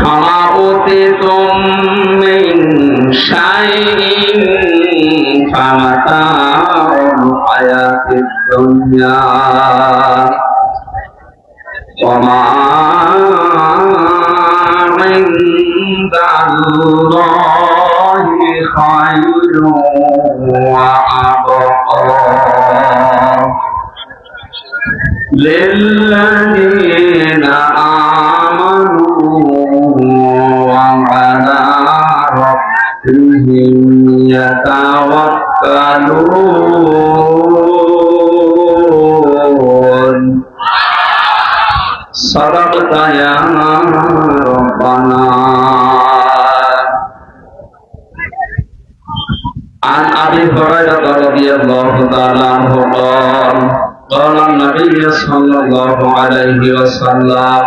وما أوتيتم من شيء فمتاع الحياة الدنيا وما عند الله خير وأبقى للذين آمنوا وعلى ربهم يتوكلون صدقت يا ربنا. عن أبي هريرة رضي الله تعالى عنه قال قال النبي صلى الله عليه وسلم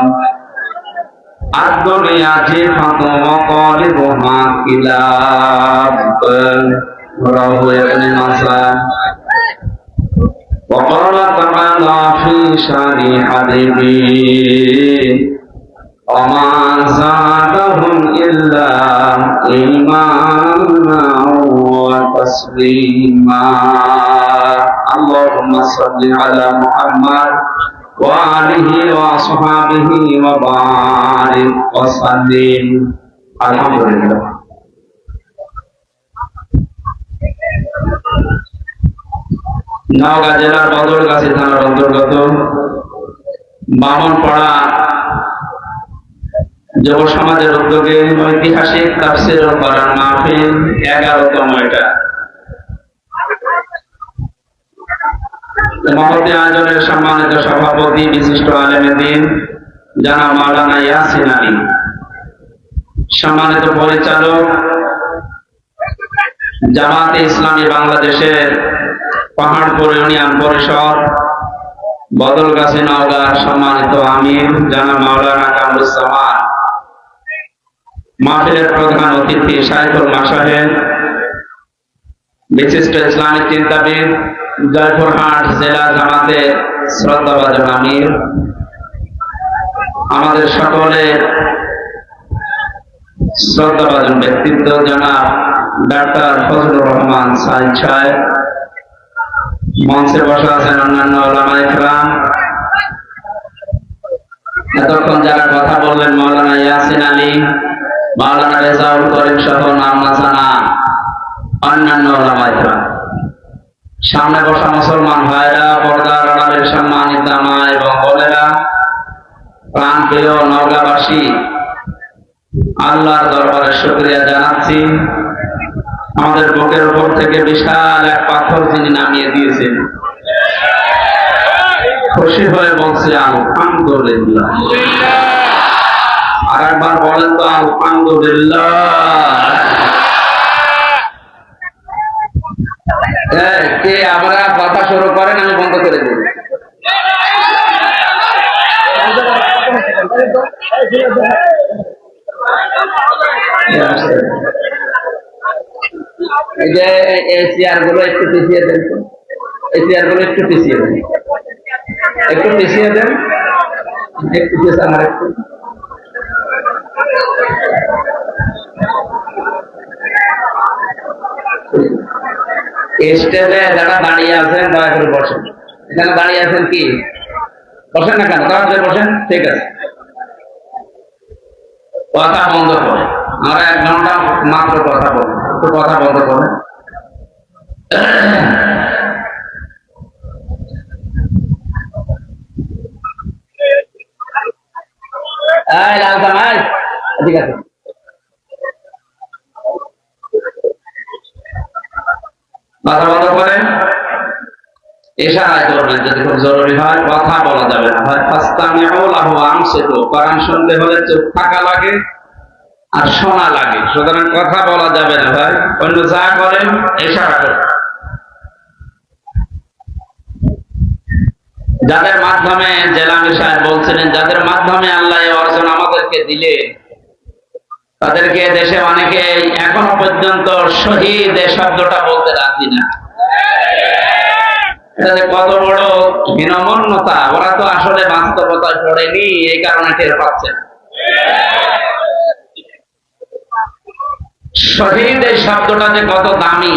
الدنيا جيفة وقالبها كلاب رواه ابن ماجه. وقال تعالى في شان حبيبه وما زادهم إلا إيمانا وتسليما. اللهم صل على محمد وآله وصحبه وبارك وسلم. الحمد لله. নওগাঁ জেলার বদলগাছি থানার অন্তর্গত বামনপাড়া যুব সমাজের উদ্যোগে ঐতিহাসিক তাফসীর ও কোরআন মাহফিল 11তম এটা মহতী আয়োজনের সম্মানিত সভাপতি বিশিষ্ট আলেমে দ্বীন জনাব মাওলানা ইয়াসিন আলী, সম্মানিত পরিচালক জামাতে ইসলামী বাংলাদেশের পাহাড়পুর ইউনিয়ন পরিষদ বদলগাছি নওগাঁ, সম্মানিত আমির জনাব মাওলানা কামরুজ্জামান, মাহফিলের প্রধান অতিথি শাইখুল মাশায়েখ, বিশিষ্ট ইসলামিক চিন্তাবিদ জয়পুরহাট জেলা জামাতের শ্রদ্ধাভাজন আমির, আমাদের সকলের শ্রদ্ধাভাজন ব্যক্তিত্ব জনাব ডাক্তার ফজলুর রহমান সাইদ সাহেব, মঞ্চে বসা আছেন অন্যান্য উলামায়ে কেরাম, এতক্ষণ যারা কথা বললেন মাওলানা ইয়াসিন আলী, মাওলানা রেজাউল করিম সহ নাম না জানা অন্যান্য উলামায়ে কেরাম, সামনে বসা মুসলমান ভাইরা, পর্দার আড়ালের সম্মানিত মা এবং বোনেরা, প্রাণপ্রিয় নওগাঁবাসী, আল্লাহর দরবারে শুকরিয়া জানাচ্ছি আমাদের বুকের উপর থেকে বিশাল এক পাথর যিনি নামিয়ে দিয়েছেন। খুশি হয়ে বলছি আলহামদুলিল্লাহ। আর একবার বলেন তো আলহামদুলিল্লাহ। কে আমরা কথা শুরু করেন, আমি বন্ধ করে দেব। এই যে এই চেয়ার গুলো একটু পিছিয়ে দেন, এই চেয়ার গুলো একটু পিছিয়ে দেন, একটু পিছিয়ে দেন, একটু পিছিয়ে, আর একটু স্টেজে যারা দাঁড়িয়ে আছেন দয়া করে বসেন। এখানে দাঁড়িয়ে আছেন কি বসেন না কেন, দয়া করে বসেন। ঠিক আছে, কথা বন্ধ করে, আমরা 1 ঘন্টা মাত্র কথা বলবো, একটু কথা বন্ধ করে। ঠিক আছে, কথা বন্ধ করে ইশারায় করবেন, যদি খুব জরুরি হয়। কথা বলা যাবে না, হয় ফাস্তামিউ লাহু ওয়া আনসিতু, কোরআন শুনতে হলে চুপ থাকা লাগে আর শোনা লাগে, সুতরাং কথা বলা যাবে না ভাই। অন্য যা করেন ইশারা করেন। যাদের মাধ্যমে জেলামি সাহেব বলছিলেন, যাদের মাধ্যমে আল্লাহ এই অর্জন আমাদেরকে দিলে, তাদেরকে দেশে অনেকে এখনো পর্যন্ত শহীদ এই শব্দটা বলতে রাজি না। এটা কত বড় হীনমন্যতা, ওরা তো আসলে বাস্তবতায় পড়েনি, এই কারণে টের পাচ্ছে। শহীদ এই শব্দটা যে কত দামি,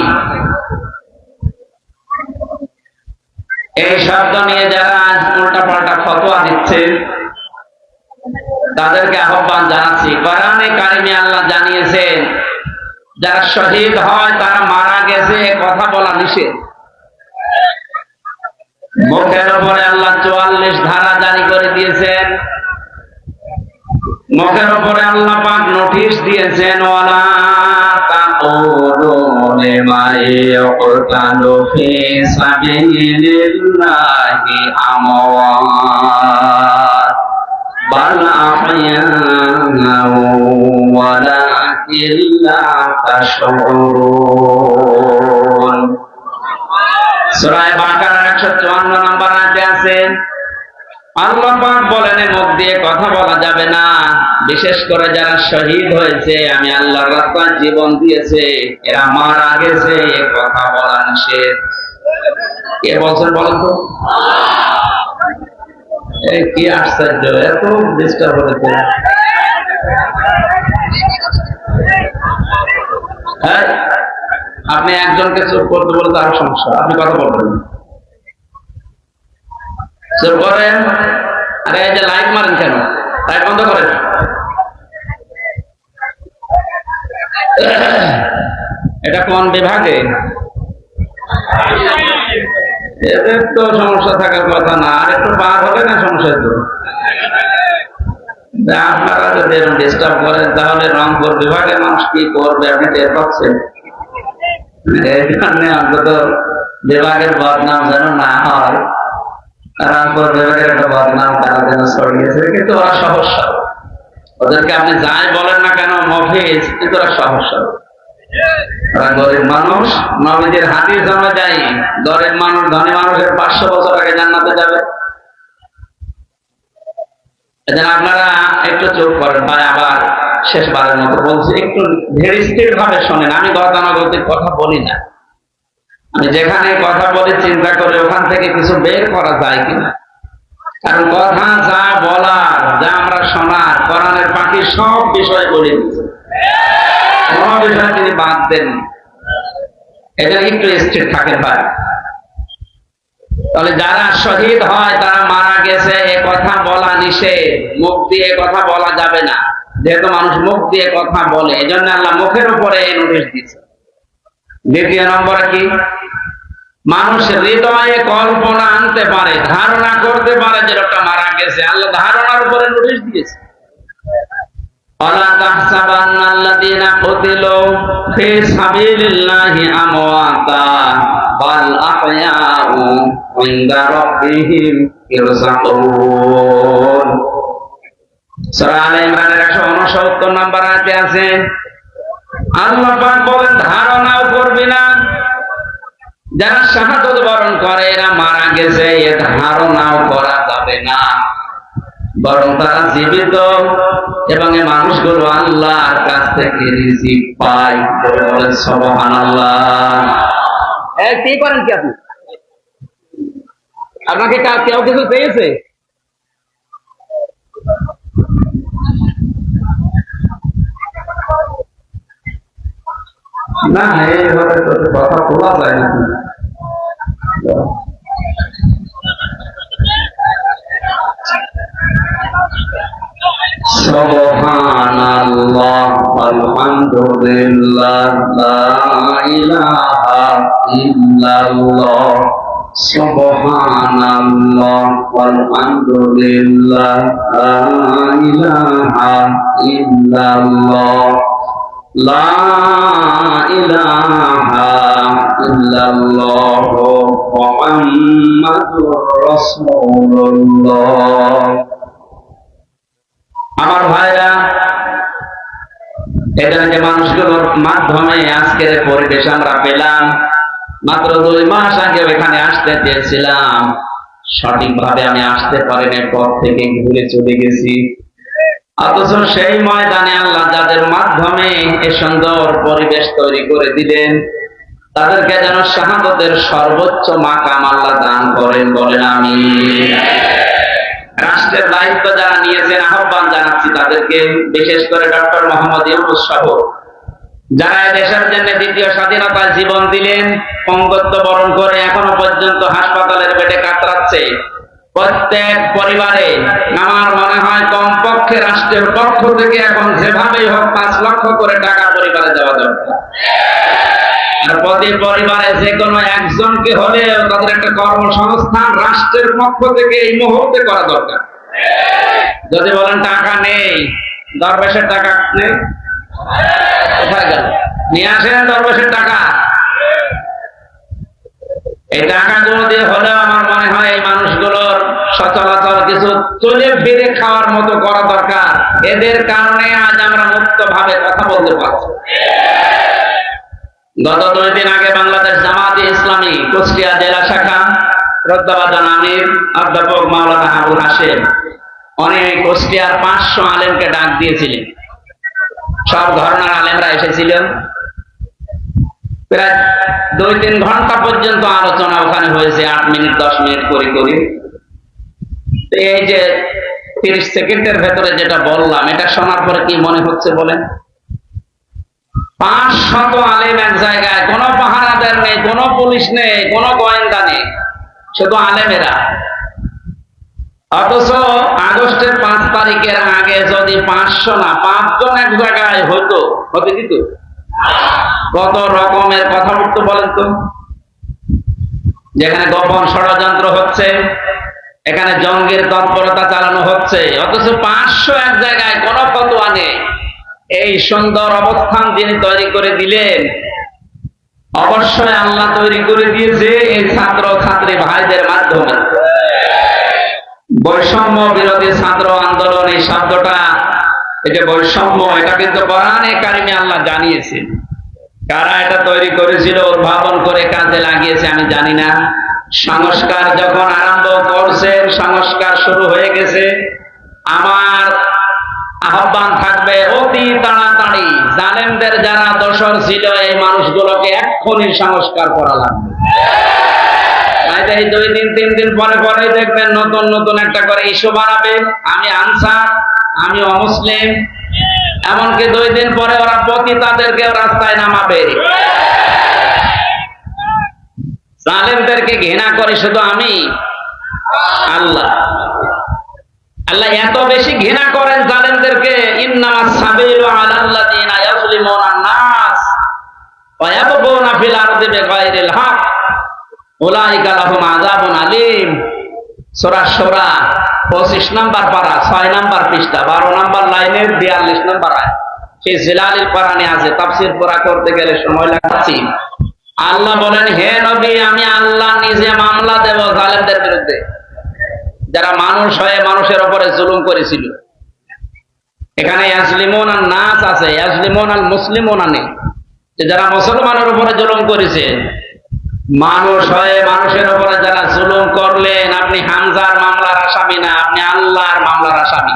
এই শব্দ নিয়ে যারা আজ উল্টা পাল্টা ফতোয়া দিচ্ছে তাদেরকে আহ্বান জানাচ্ছি। কোরআনে কারিমে আল্লাহ জানিয়েছেন যারা শহীদ হয় তারা মারা গেছে কথা বলা নিষেধ। মুখের উপরে আল্লাহ 44 ধারা জারি করে দিয়েছেন, মুখের উপরে আল্লাহ পাক নোটিশ দিয়েছেন, ওয়ালা তাকুলু লিমা ইয়াকতালু ফি সাবিলিল্লাহি আমওয়াত বাল আহয়াউ ওয়ালাকিন লা তাশউরুন। সূরা বাকারার 154 নম্বর আয়াতে আছে আল্লাহ পাক বলেন মুখ দিয়ে কথা বলা যাবে না, বিশেষ করে যারা শহীদ হয়েছে, আমি আল্লাহর রাস্তায় জীবন দিয়েছে, এরা মারা গেছে, কথা বলা নিষেধ। কে বলছেন বলেন তো? কি আশ্চর্য, এত ডিস্টার্ব হয়েছে। হ্যাঁ, আপনি একজনকে চুপ করতে বলতে আর সমস্যা, আপনি কথা বলবেন চুপ করেন। আরে এই যে লাইট মারেন কেন, লাইট বন্ধ করেন। এটা কোন বিভাগে? এদের তো সমস্যা থাকার কথা না, আর একটু পার হলে না সমস্যা তো। আপনারা যদি এরকম ডিস্টার্ব করেন তাহলে রংপুর বিভাগের মানুষ কি করবে আপনি টের পাচ্ছেন? এই কারণে অন্তত বিভাগের বদনাম যেন না হয়, রংপুর বিভাগের একটা বদনাম তারা যেন ছড়িয়েছে, কিন্তু ওরা সহজ সরল। ওদেরকে আপনি যাই বলেন না কেন মফিজ, কিন্তু ওরা সহজ সরল। ওরা গরিব মানুষ, নবীদের হাদিস জমে যায়, গরিব মানুষ ধনী মানুষের 500 বছর আগে জান্নাতে যাবে। এজন্য আপনারা একটু চুপ করেন ভাই। আবার শেষবারের মতো বলছি, একটু ধীর স্থির ভাবে শোনেন। আমি গতানুগতিক কথা বলি না, আমি যেখানে কথা বলি চিন্তা করে ওখান থেকে কিছু বের করা যায় কিনা। কারণ কথা যা বলার, যা আমরা শোনার, কোরআনের বাকি সব বিষয় বলে দিচ্ছে, কোন বিষয় তিনি বাদ দেন। এটা একটু স্থির থাকে ভাই। তাহলে যারা শহীদ হয় তারা মারা গেছে এ কথা বলা নিষেধ, মুখ দিয়ে কথা বলা যাবে না, যেহেতু মানুষ মুখ দিয়ে কথা বলে, এই জন্য আল্লাহ মুখের উপরে এই নোটিশ দিচ্ছে। দ্বিতীয় নম্বরে কি, মানুষ হৃদয়ে কল্পনা আনতে পারে, ধারণা করতে পারে যে লোকটা মারা গেছে, আল্লাহ ধারণার উপরে নোটিশ দিয়েছে। ওয়ালা তাহসাবান্নাল্লাযীনা কুতিলু ফি সাবিলিল্লাহি আমওয়াতা বাল আহয়াউ ইনদা রাব্বিহিম ইরযাকুন। সূরা আলে ইমরানের 169 নম্বর আয়াতে আছে আল্লাহ পাক বলেন ধারণাও করবি না, যারা শাহাদাত বরণ করে এরা মারা গেছে এ ধারণাও করা যাবে না, বরং তারা জীবিত এবং এই মানুষগুলো আল্লাহর কাছ থেকে রিজিক পায়। বলেন সুবহানাল্লাহ। কি করেন কি আপনি? আপনাকে কেউ কিছু পেয়েছে? না, এইভাবে তো কথা বলা যায় না। সুবহানাল্লাহ আলহামদুলিল্লাহ লা ইলাহা ইল্লাল্লাহ। সুবহানাল্লাহ আলহামদুলিল্লাহ লা ইলাহা ইল্লাল্লাহ লা ইলাহা ইল্লাল্লাহ মুহাম্মাদুর রাসূলুল্লাহ। আমার ভাইরা, এটা যে মানুষগুলোর মাধ্যমে আজকের পরিবেশ আমরা পেলাম, মাত্র 2 মাস আগে এখানে আসতে চেয়েছিলাম, সঠিকভাবে আমি আসতে পারিনি, পর থেকে ঘুরে চলে গেছি। অথচ সেই ময়দানে আল্লাহ যাদের মাধ্যমে এই সুন্দর পরিবেশ তৈরি করে দিলেন, তাদেরকে যেন শাহাদাতের সর্বোচ্চ মাকাম আল্লাহ দান করেন, বলেন আমিন। রাষ্ট্রের দায়িত্ব যারা নিয়েছেন আহ্বান জানাচ্ছি তাদেরকে, বিশেষ করে ডক্টর মোহাম্মদ ইউনূস সহ যারা দেশের জন্য দ্বিতীয় স্বাধীনতায় জীবন দিলেন, পঙ্গত্ব বরণ করে এখনো পর্যন্ত হাসপাতালের বেডে কাতরাচ্ছে, প্রত্যেক পরিবারে আমার মনে হয় কমপক্ষে রাষ্ট্রের পক্ষ থেকে এখন যেভাবেই হোক 5 লক্ষ করে টাকা পরিবারে দেওয়া দরকার। আর প্রতি পরিবারে যে কোনো একজনকে হলেও তাদের একটা কর্মসংস্থান রাষ্ট্রের পক্ষ থেকে এই মুহূর্তে করা দরকার। যদি বলেন টাকা নেই, দরবেশের টাকা নেই, কোথায় গেল? নিয়ে আসেন দরবেশের টাকা। এই টাকাগুলো দিয়ে হলেও আমার মনে হয় এই মানুষগুলোর সচরাচর কিছু চলে ফিরে খাওয়ার মতো করা দরকার। এদের কারণে আজ আমরা মুক্ত ভাবে কথা বলতে পারছি। গত 2 দিন আগে বাংলাদেশ জামাতে ইসলামী কুষ্টিয়া জেলা শাখা রদ্দাবাজান আমির অধ্যাপক মাওলানা আবুল হাশেম অনেক কুষ্টিয়ার 500 আলেমকে ডাক দিয়েছিলেন। সব ধরনের আলেমরা এসেছিলেন। প্রায় 2-3 ঘন্টা পর্যন্ত আলোচনা ওখানে হয়েছে, 8 মিনিট 10 মিনিট করে করে। এই যে 30 সেকেন্ডের ভেতরে যেটা বললাম, এটা শোনার পরে কি মনে হচ্ছে বলেন? 500 আলেম এক জায়গায়, কোনো পাহারাদার নেই, কোনো পুলিশ নেই, কোনো গোয়েন্দা নেই, শুধু আলেমেরা। অথচ আগস্টের 5 তারিখের আগে যদি 500 না 5 জন এক জায়গায় হতে দিত, কত রকমের কথা উঠতো বলেন তো। যেখানে গোপন ষড়যন্ত্র হচ্ছে, এখানে জঙ্গের তৎপরতা চালানো হচ্ছে, অথচ 500 এক জায়গায় কোনো ফতোয়া নেই। এই সুন্দর অবস্থান যিনি তৈরি করে দিলেন, অবশ্যই আল্লাহ তৈরি করে দিয়েছে এই ছাত্র ছাত্রী ভাইদের মাধ্যমে। বৈষম্য বিরোধী ছাত্র আন্দোলন, এই শব্দটা, এই যে বৈষম্য, এটা কিন্তু কোরআনে কারিমে আল্লাহ জানিয়েছেন। কারা এটা তৈরি করেছিল, উদ্ভাবন করে কাজে লাগিয়েছে আমি জানি না। সংস্কার যখন আরম্ভ করছেন, সংস্কার শুরু হয়ে গেছে। আমার আহ্বান থাকবে অতি তাড়াতাড়ি জালেমদের যারা দোষর ছিল এই মানুষগুলোকে এক্ষুনি সংস্কার করা লাগবে। এই 2 দিন 3 দিন পরে পরে দেখবেন নতুন নতুন একটা করে ইস্যু বানাবে, আমি আনসার, আমি অমুসলিম। এমনকি 2 দিন পরে ওরা পতিতাদেরকে রাস্তায় নামাবে। জালেমদেরকে ঘৃণা করে শুধু আমি, আল্লাহ আল্লাহ এত বেশি ঘৃণা করেন জালেমদেরকে। ইন্নামাস সাবিলু আলাল্লাযিনা ইয়াযলিমুনান নাস ওয়া ইয়াবগুনা ফিল আরদি বিগাইরিল হক উলাইকা লাহুম আযাবুন আলীম। সূরা শূরা 25 নম্বর পারা, 6 নম্বর পৃষ্ঠা, 12 নম্বর লাইনের 42 নম্বর আয়াত। সেই জিলালিল কোরআনে আছে, তাফসীর পড়া করতে গেলে সময় লাগাচ্ছি। আল্লাহ বলেন, হে নবী, আমি আল্লাহ নিজে মামলা দেব জালেমদের বিরুদ্ধে, যারা মানুষ হয়ে মানুষের উপরে জুলুম করেছিল। এখানে ইয়াজলিমুনান নাস আছে, ইয়াজলিমুনাল মুসলিমুনা নেই। যে যারা মুসলমানের উপরে জুলুম করেছে, মানুষ হয়ে মানুষের উপরে যারা জুলুম করলেন, আপনি হামজার মামলার আসামি না, আপনি আল্লাহর মামলার আসামি।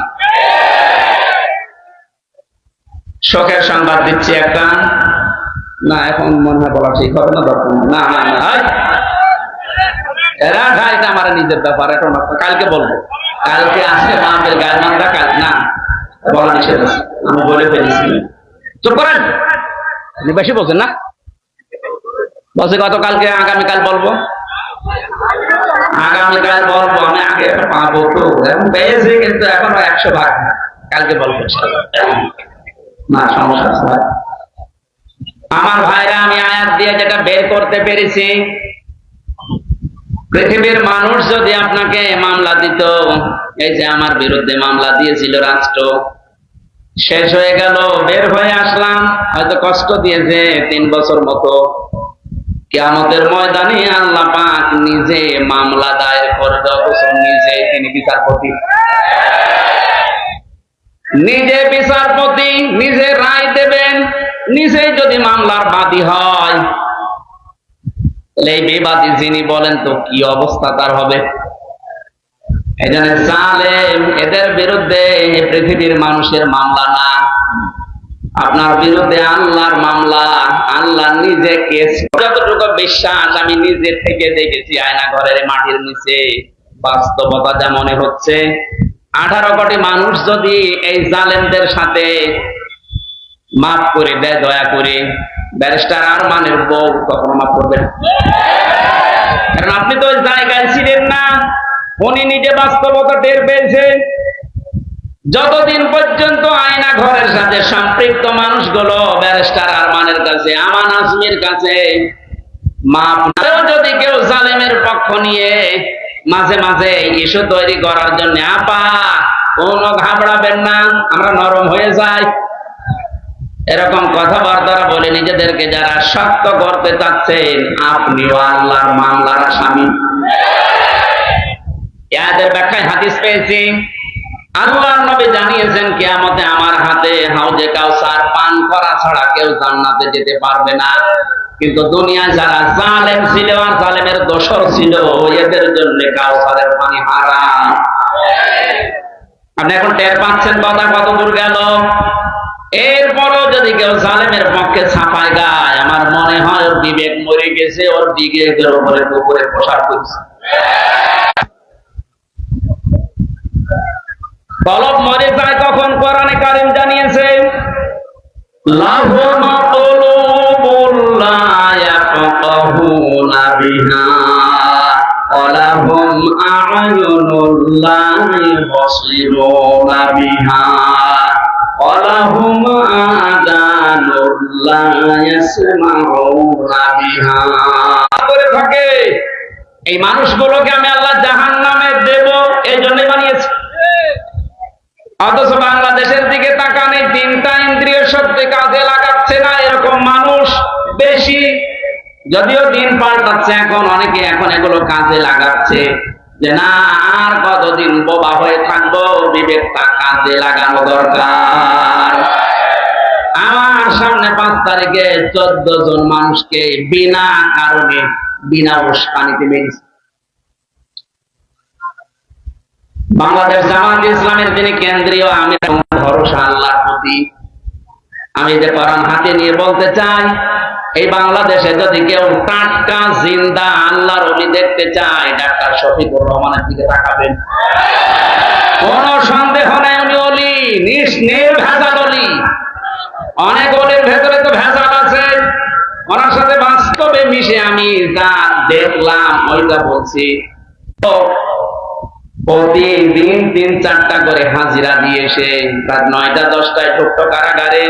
শোকের সংবাদ দিচ্ছি একটা, না এখন মনে হয় বলা ঠিক হবে না, দরকার না, না না এরা এটা আমার নিজের ব্যাপার, এখন কালকে বলবো। কালকে আসলে আমাদের গায়ের মানটা কাজ না বলা নিষেধ আছে, আমি বলে ফেলেছি। চুপ করেন, বেশি বলছেন না। বলছে গতকালকে, আগামীকাল বলবো, আগামীকাল বলবো। আমি আগে পাবো তো, এখন পেয়েছি কিন্তু এখনো 100 ভাগ। কালকে বলবো না, সমস্যা আছে। আমার ভাইরা, আমি আয়াত দিয়ে যেটা বের করতে পেরেছি, পৃথিবীর মানুষ যদি আপনাকে মামলা দিত, এই যে আমার বিরুদ্ধে মামলা দিয়েছিল রাষ্ট্র, শেষ হয়ে গেল, বের হয়ে আসলাম, হয়তো কষ্ট দিয়েছে 3 বছর মতো, কিয়ামতের ময়দানে আল্লাহ পাক নিজে মামলা দায়ের করবে, অথচ নিজে তিনি বিচারপতি, নিজে বিচারপতি, নিজে রায় দেবেন, নিজেই যদি মামলার বাদী হয়, এই বিবাদী যিনি বলেন তো কি অবস্থা তার হবে। এই জন্য জালেম, এদের বিরুদ্ধে পৃথিবীর মানুষের মামলা না, আপনার বিরুদ্ধে আল্লাহর মামলা। আল্লাহ নিজে কেস, যতটুকু বিশ্বাস আমি নিজে থেকে দেখেছি আয়না ঘরের মাটির নিচে, বাস্তবতা যা মনে হচ্ছে, 18 কোটি মানুষ যদি এই জালেমদের সাথে মাফ করে দেয় দয়া করে। ব্যারিস্টার আরমানের বউ কখনো মাফ করবেন? কারণ আপনি তো ওই জায়গায় ছিলেন না, উনি নিজে বাস্তবতা টের পেয়েছেন। যতদিন পর্যন্ত আয়না ঘরের সাথে সম্পৃক্ত মানুষগুলো ব্যারিস্টার আরমানের কাছে, আমান আজমির কাছে মাপ নাও, যদি কেউ জালেমের পক্ষ নিয়ে মাঝে মাঝে ইস্যু তৈরি করার জন্য, আপা কোনো ঘাবড়াবেন না, আমরা নরম হয়ে যাই, এরকম কথাবার্তা বলে নিজেদেরকে যারা শক্ত করতে চাচ্ছেন, আপনিও আল্লাহর মামলার আসামি। এদের ব্যাখ্যায় হাদিস পেয়েছি, আল্লাহর নবী জানিয়েছেন কিয়ামতে আমার হাতে হাউজে কাউসার পান করা ছাড়া কেউ জান্নাতে যেতে পারবে না। কিন্তু দুনিয়ায় যারা জালেম ছিল আর জালেমের দোসর ছিল, এদের জন্য কাউসারের পানি হারাম। আপনি এখন টের পাচ্ছেন কথা কত দূর গেল। এরপরও যদি কেউ জালেমের পক্ষে ছাপায় গায়, আমার মনে হয় ওর বিবেক মরে গেছে, ওর বিবেকের উপরে উপরে প্রসার করছে। কলব মরে যায় কখন? কোরআনে কারীম জানিয়েছে, লাহুম কুলুবুন লা ইয়াফকাহুনা বিহা ওয়া লাহুম আ'য়ুনুন লা ইউবসিরুনা বিহা ওয়া লাহুম আযানুন লা ইয়াসমাউনা বিহা। করে থাকে এই মানুষগুলোকে আমি আল্লাহ জাহান্নামে দেব, এই জন্য বানিয়েছি। অথচ বাংলাদেশের দিকে তাকানে, তিনটা ইন্দ্রিয় শক্তি কাজে লাগাচ্ছে না এরকম মানুষ বেশি। যদিও দিন পাল্টাচ্ছে, এখন অনেকে এখন এগুলো কাজে লাগাচ্ছে, যে না আর কতদিন বোবা হয়ে থাকবো, বিবেকটা কাজে লাগানো দরকার। আমার সামনে 5 তারিখে 14 জন মানুষকে বিনা কারণে বিনা উস্কানিতে মেরেছে। বাংলাদেশ জামাত ইসলামের যিনি কেন্দ্রীয় আমির, ভরসা আল্লাহর প্রতি। আমি যে কোরআন হাতে নিয়ে বলতে চাই, এই বাংলাদেশে যদি কেউ টাটকা জিন্দা আল্লাহর ওলি দেখতে চায়, ডাক্তার শফিকুর রহমানের দিকে তাকাবেন। কোন সন্দেহ নেই উনি ওলি, নির্ভেজাল ওলি। অনেক ওলির ভেতরে তো ভেজাল আছে, ওনার সাথে বাস্তবে মিশে আমি যা দেখলাম ওইটা বলছি। তো প্রতিদিন 3-4টা করে হাজিরা দিয়ে এসে রাত 9টা-10টায় ঢুকতো কারাগারে।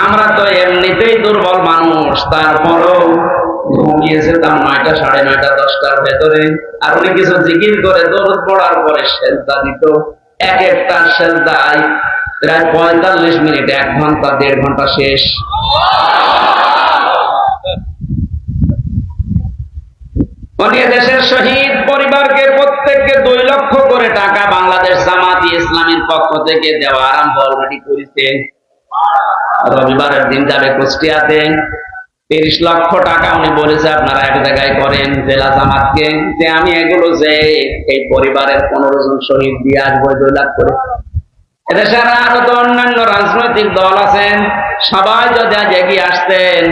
আমরা তো এমনিতেই দুর্বল মানুষ, তারপরও ঘুমিয়েছে তার 9টা, 9:30, 10টার ভেতরে। আর উনি কিছু জিকির করে দরুদ পড়ার পরে সেজদা দিত। এক একটা সেজদায় প্রায় 45 মিনিট, 1 ঘন্টা 1.5 ঘন্টা শেষ। উনি দেশের শহীদ পরিবারকে প্রত্যেককে 2 লক্ষ করে টাকা বাংলাদেশ জামাত ইসলামীর পক্ষ থেকে দেওয়া আরম্ভ অলরেডি করেছে। রবিবারের দিন যাবে কুষ্টিয়াতে, 30 লক্ষ টাকা উনি বলেছে আপনারা এক জায়গায় করেন জেলা জামাতকে, যে আমি এগুলো যে এই পরিবারের 15 জন শহীদ দিয়ে আসবো 2 লাখ করে। এদেশের আরো তো অন্যান্য রাজনৈতিক দল আছেন, সবাই যদি আজ এগিয়ে আসতেন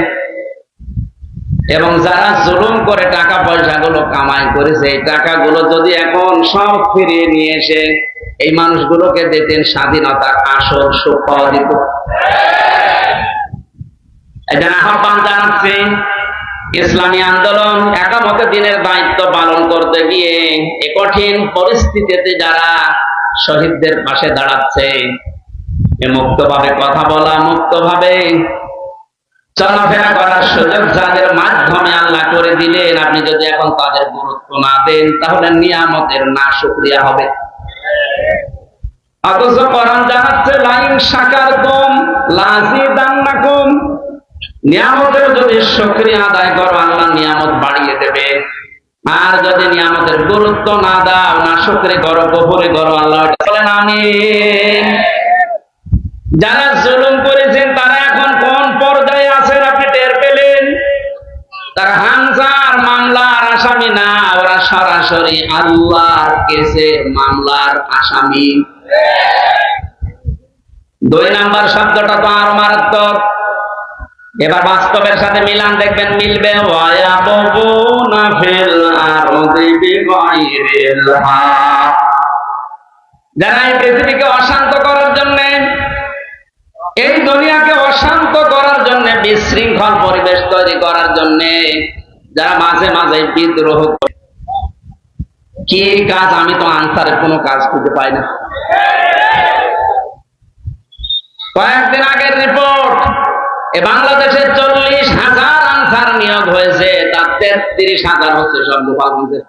এবং যারা জুলুম করে টাকা পয়সাগুলো কামাই করেছে, এই টাকাগুলো যদি এখন সব ফিরিয়ে নিয়ে এসে এই মানুষগুলোকে দিতেন, স্বাধীনতার আসল সুখ পাওয়া যেত। এজন্য আহ্বান জানাচ্ছি, ইসলামী আন্দোলন একামতে দিনের দায়িত্ব পালন করতে গিয়ে এই কঠিন পরিস্থিতিতে যারা শহীদদের পাশে দাঁড়াচ্ছে, মুক্তভাবে কথা বলা, মুক্তভাবে চলাফেরা করার সুযোগ যাদের মাধ্যমে আল্লাহ করে দিলেন, আপনি যদি এখন তাদের গুরুত্ব না দেন, তাহলে নিয়ামতের না শুকরিয়া হবে। অথচ কোরআন জানাচ্ছে, লাইন শাকারতুম লাযিদান্নাকুম, নিয়ামতের যদি শুকরিয়া আদায় করো, আল্লাহ নিয়ামত বাড়িয়ে দেবে। আর যদি নিয়ামতের গুরুত্ব না দাও, না শুকরি করো, কুফরি করো, আল্লাহ বলেন আমিন। যারা জুলুম করেছেন তারা এখন কোন পর্যায়ে আছেন আপনি টের পেলেন? তারা হামজার মামলার আসামি না, ওরা সরাসরি আল্লাহর কেসে মামলার আসামি। 2 নাম্বার শব্দটা তো আরো মারাত্মক। এবার বাস্তবের সাথে মিলান, দেখবেন মিলবে। ওয়ায়াবুনা ফিল আরদি বিগাইরিল হক, যারা এই পৃথিবীকে অশান্ত করার জন্য এই দুনিয়াকে অশান্ত করার জন্য, বিশৃঙ্খল পরিবেশ তৈরি করার জন্য যারা মাঝে মাঝে বিদ্রোহ করে, কি কাজ? আমি তো আনসারের কোনো কাজ খুঁজে পাই না। কয়েকদিন আগের রিপোর্ট, বাংলাদেশে 40,000 আনসার নিয়োগ হয়েছে, তার 33,000 হচ্ছে সব গোপালগঞ্জে।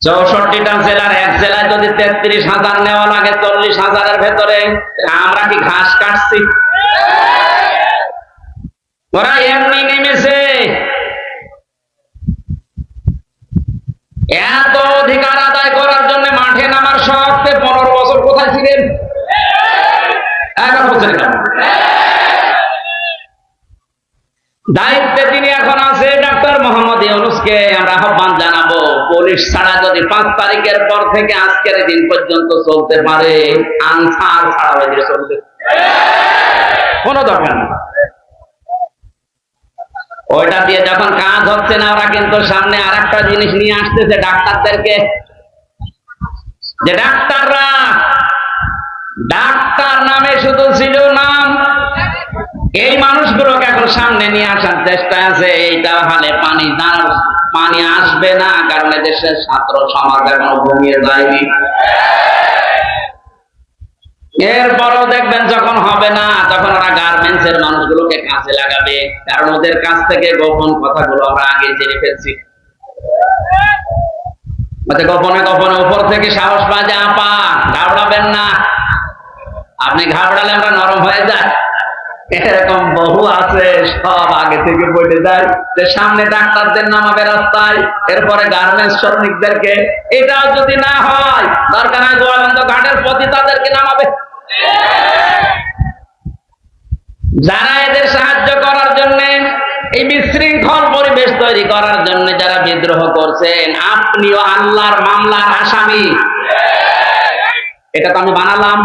64টা জেলার এক জেলায় যদি 33,000 নেওয়া লাগে 40,000-এর ভেতরে, আমরা কি ঘাস কাটছি? ওরা এমনি নেমেছে। এত অধিকার আদায় করার জন্য মাঠে নামার শর্তে 15 বছর কোথায় ছিলেন? দায়িত্বে তিনি এখন আছে ডক্টর মোহাম্মদ ইউনূসকে আমরা আহ্বান জানাবো, পুলিশ ছাড়া যদি 5 তারিখের পর থেকে আজকের দিন পর্যন্ত চলতে পারে, আনসার ছাড়া হয়ে চলবে, কোনো দরকার নেই। ওইটা দিয়ে যখন কাজ হচ্ছে না, ওরা কিন্তু সামনে আর একটা জিনিস নিয়ে আসতেছে, ডাক্তারদেরকে। যে ডাক্তাররা, ডাক্তার নামে শুধু ছিল নাম, এই মানুষগুলোকে এখন সামনে নিয়ে আসার চেষ্টা আছে। এইটা হালে পানি আসবে না, কারণ দেশের ছাত্র সমাজ এখনো ঘুমিয়ে যায়নি। এরপরও দেখবেন যখন হবে না, তখন ওরা গার্মেন্টস এর মানুষগুলোকে কাজে লাগাবে, কারণ ওদের কাছ থেকে গোপন কথাগুলো আমরা আগে জেনে ফেলছি। গোপনে গোপনে উপর থেকে সাহস পায় যে আপা ঘাবড়াবেন না, আপনি ঘাবড়ালে আমরা নরম হয়ে যায়। এরকম বহু আছে, সব আগে থেকে বলে যায় যে সামনে ডাক্তারদের নামাবে রাস্তায়, এরপরে গার্মেন্টস শ্রমিকদেরকে। এটাও যদি না হয়, দরকার হয় গোয়ালন্দ ঘাটের প্রতি তাদেরকে নামাবে। যারা এদের সাহায্য করার জন্য, এই বিশৃঙ্খল পরিবেশ তৈরি করার জন্য যারা বিদ্রোহ করছেন, আপনিও আল্লাহর মামলার আসামি। এটা তো আমি বানালাম।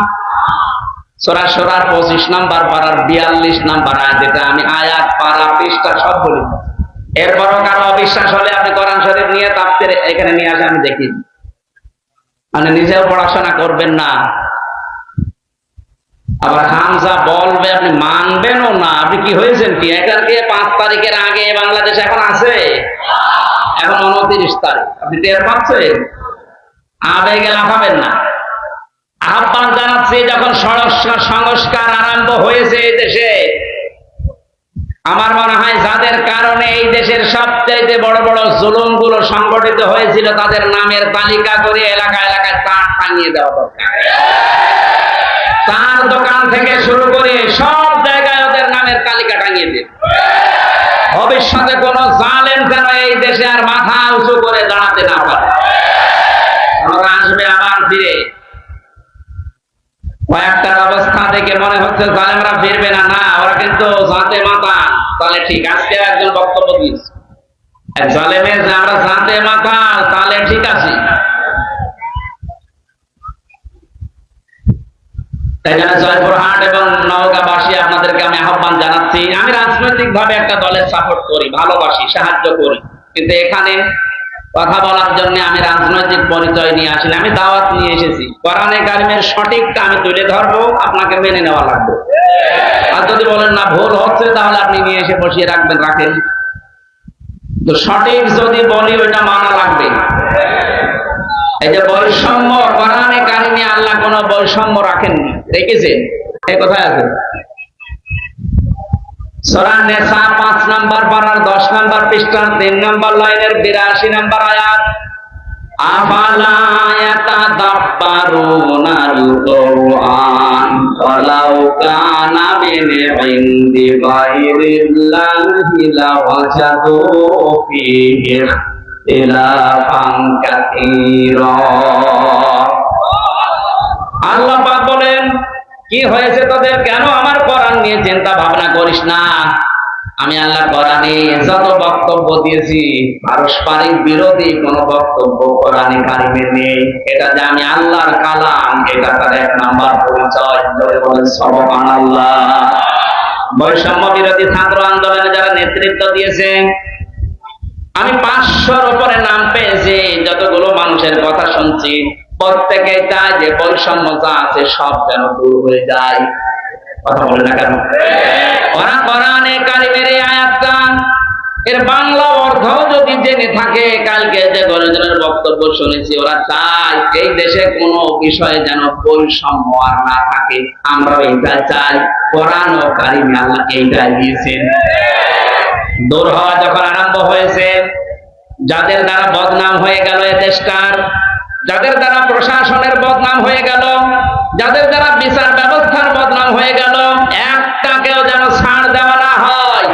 সূরা সূরার 25 নম্বর পারার 42 নম্বর আয়াত, যেটা আমি আয়াত পারা পৃষ্ঠা সব বলি। এরপরও কারো অবিশ্বাস হলে আপনি কোরআন শরীফ নিয়ে তাফসীর এখানে নিয়ে আসে, আমি দেখি। মানে নিজেও পড়াশোনা করবেন না, আবার হামজা বলবে আপনি মানবেনও না। আপনি কি হয়েছেন কি? এখানকে 5 তারিখের আগে বাংলাদেশ এখন আছে, এখন 29 তারিখ। আপনি টের পাচ্ছেন? আবেগে লাফাবেন না। আহ্বান জানাচ্ছি, যখন সংস্কার আরম্ভ হয়েছে এই দেশে, আমার মনে হয় যাদের কারণে এই দেশের সবচেয়ে বড় বড় জুলুমগুলো সংগঠিত হয়েছিল, তাদের নামের তালিকা করে এলাকায় এলাকায় তার টাঙিয়ে দেওয়া দরকার। তার দোকান থেকে শুরু করে সব জায়গায় ওদের নামের তালিকা টাঙিয়ে দিন। ভবিষ্যতে কোন জালেম যেন এই দেশে আর মাথা উঁচু করে দাঁড়াতে না পারে। ওরা আসবে আবার ফিরে। কয়েকটার অবস্থা দেখে মনে হচ্ছে জালেমরা ফিরবে না, না, ওরা কিন্তু জাতে মাথা। তাহলে ঠিক, আজকে একজন বক্তব্য দিয়েছে জালেমের যে আমরা জাতে মাথা, তাহলে ঠিক আছে। তাই জন্য জয়পুরহাট এবং নওগাঁবাসী আপনাদেরকে আমি আহ্বান জানাচ্ছি। আমি রাজনৈতিক ভাবে একটা দলের সাপোর্ট করি, ভালোবাসি, সাহায্য করি, কিন্তু এখানে কথা বলার জন্য আমি রাজনৈতিক পরিচয় নিয়ে আসলে, আমি দাওয়াত নিয়ে এসেছি। কোরআনে কারিমের সঠিকটা আমি তুলে ধরবো, আপনাকে মেনে নেওয়া লাগবে। আর যদি বলেন না ভুল হচ্ছে, তাহলে আপনি নিয়ে এসে বসিয়ে রাখবেন, রাখেন। তো সঠিক যদি বলি, ওইটা মানা লাগবে। এই যে বৈষম্য, কোরআনে কারিমে আল্লাহ কোন বৈষম্য রাখেননি, রেখেছেন। এই কথায় আছে সূরা নিসা 5 নম্বর পারার 10 নম্বর পৃষ্ঠার 3 নম্বর লাইনের 82 নম্বর আয়াত, আফালা ইয়াতাদাব্বারুনাল কুরআন ওয়ালাউ কানা মিন ইনদি গায়রিল্লাহি লাওয়াজাদু ফীহি ইখতিলাফান কাসীরা। আল্লাহ পাক বলেন, কি হয়েছে তোদের? কেন আমার কোরআন নিয়ে চিন্তা ভাবনা করিস না? আমি আল্লাহ কোরআনে যত বক্তব্য দিয়েছি, পারস্পরিক বিরোধী কোন বক্তব্য কোরআনে কারিমে নেই। এটা যে আমি আল্লাহর কালাম, এটা তার 1 নাম্বার পরিচয়। বলেন সুবহানাল্লাহ। বৈষম্য বিরোধী ছাত্র আন্দোলনে যারা নেতৃত্ব দিয়েছে, আমি 500-র উপরে নাম পেয়েছি। যতগুলো মানুষের কথা শুনছি, প্রত্যেকেই চায় যে বৈষম্য যা আছে সব যেন দূর হয়ে যায়। কথা বলে না কেন? ওরা কোরআনে কারিমের এই আয়াতটা এর বাংলা অর্থ যদি জেনে থাকে, কালকে যে গণজনের বক্তব্য শুনেছি, ওরা চায় এই দেশে কোনো বিষয়ে যেন বৈষম্য আর না থাকে। আমরা এইটা চাই। কোরআন ও কারিমে আল্লাহ এইটাই দিয়েছেন। দূর হওয়া যখন আরম্ভ হয়েছে, যাদের দ্বারা বদনাম হয়ে গেল এ দেশটার, যাদের দ্বারা প্রশাসনের বদনাম হয়ে গেল, যাদের দ্বারা বিচার ব্যবস্থার বদনাম হয়ে গেল, একটাকেও যেন ছাড় দেওয়া না হয়।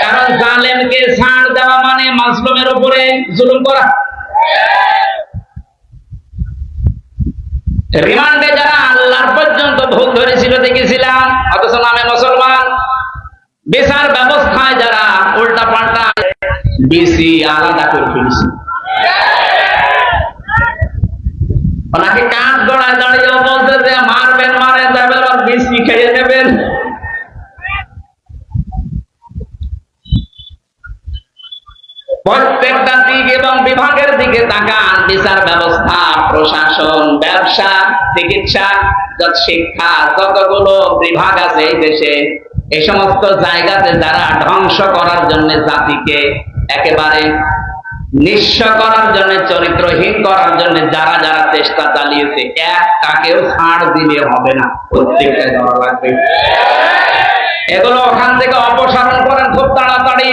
কারণ জালেমকে ছাড় দেওয়া মানে মাজলুমের উপরে জুলুম করা। রিমান্ডে যারা আল্লাহর পর্যন্ত ভুল ধরেছিল দেখেছিলাম, অথচ নামে মুসলমান। বিচার ব্যবস্থায় যারা উল্টা পাল্টা, বিসি আলাদা করে ফেলেছে। ওনাকে কাঠ গড়ায় দাঁড়িয়ে বলতে যে মারবেন, মারে যাবেন, আর বিসি খেয়ে নেবেন। প্রত্যেকটা দিক এবং বিভাগের দিকে তাকান। বিচার ব্যবস্থা, প্রশাসন, ব্যবসা, চিকিৎসা, শিক্ষা, যতগুলো বিভাগ আছে এই দেশে, এই সমস্ত জায়গাতে যারা ধ্বংস করার জন্য, জাতিকে একেবারে নিঃস্ব করার জন্য, চরিত্রহীন করার জন্য যারা যারা চেষ্টা চালিয়েছে, একটাকেও ছাড় দিলে হবে না, প্রত্যেকটা দেওয়া লাগবে। এগুলো ওখান থেকে অপসারণ করেন খুব তাড়াতাড়ি।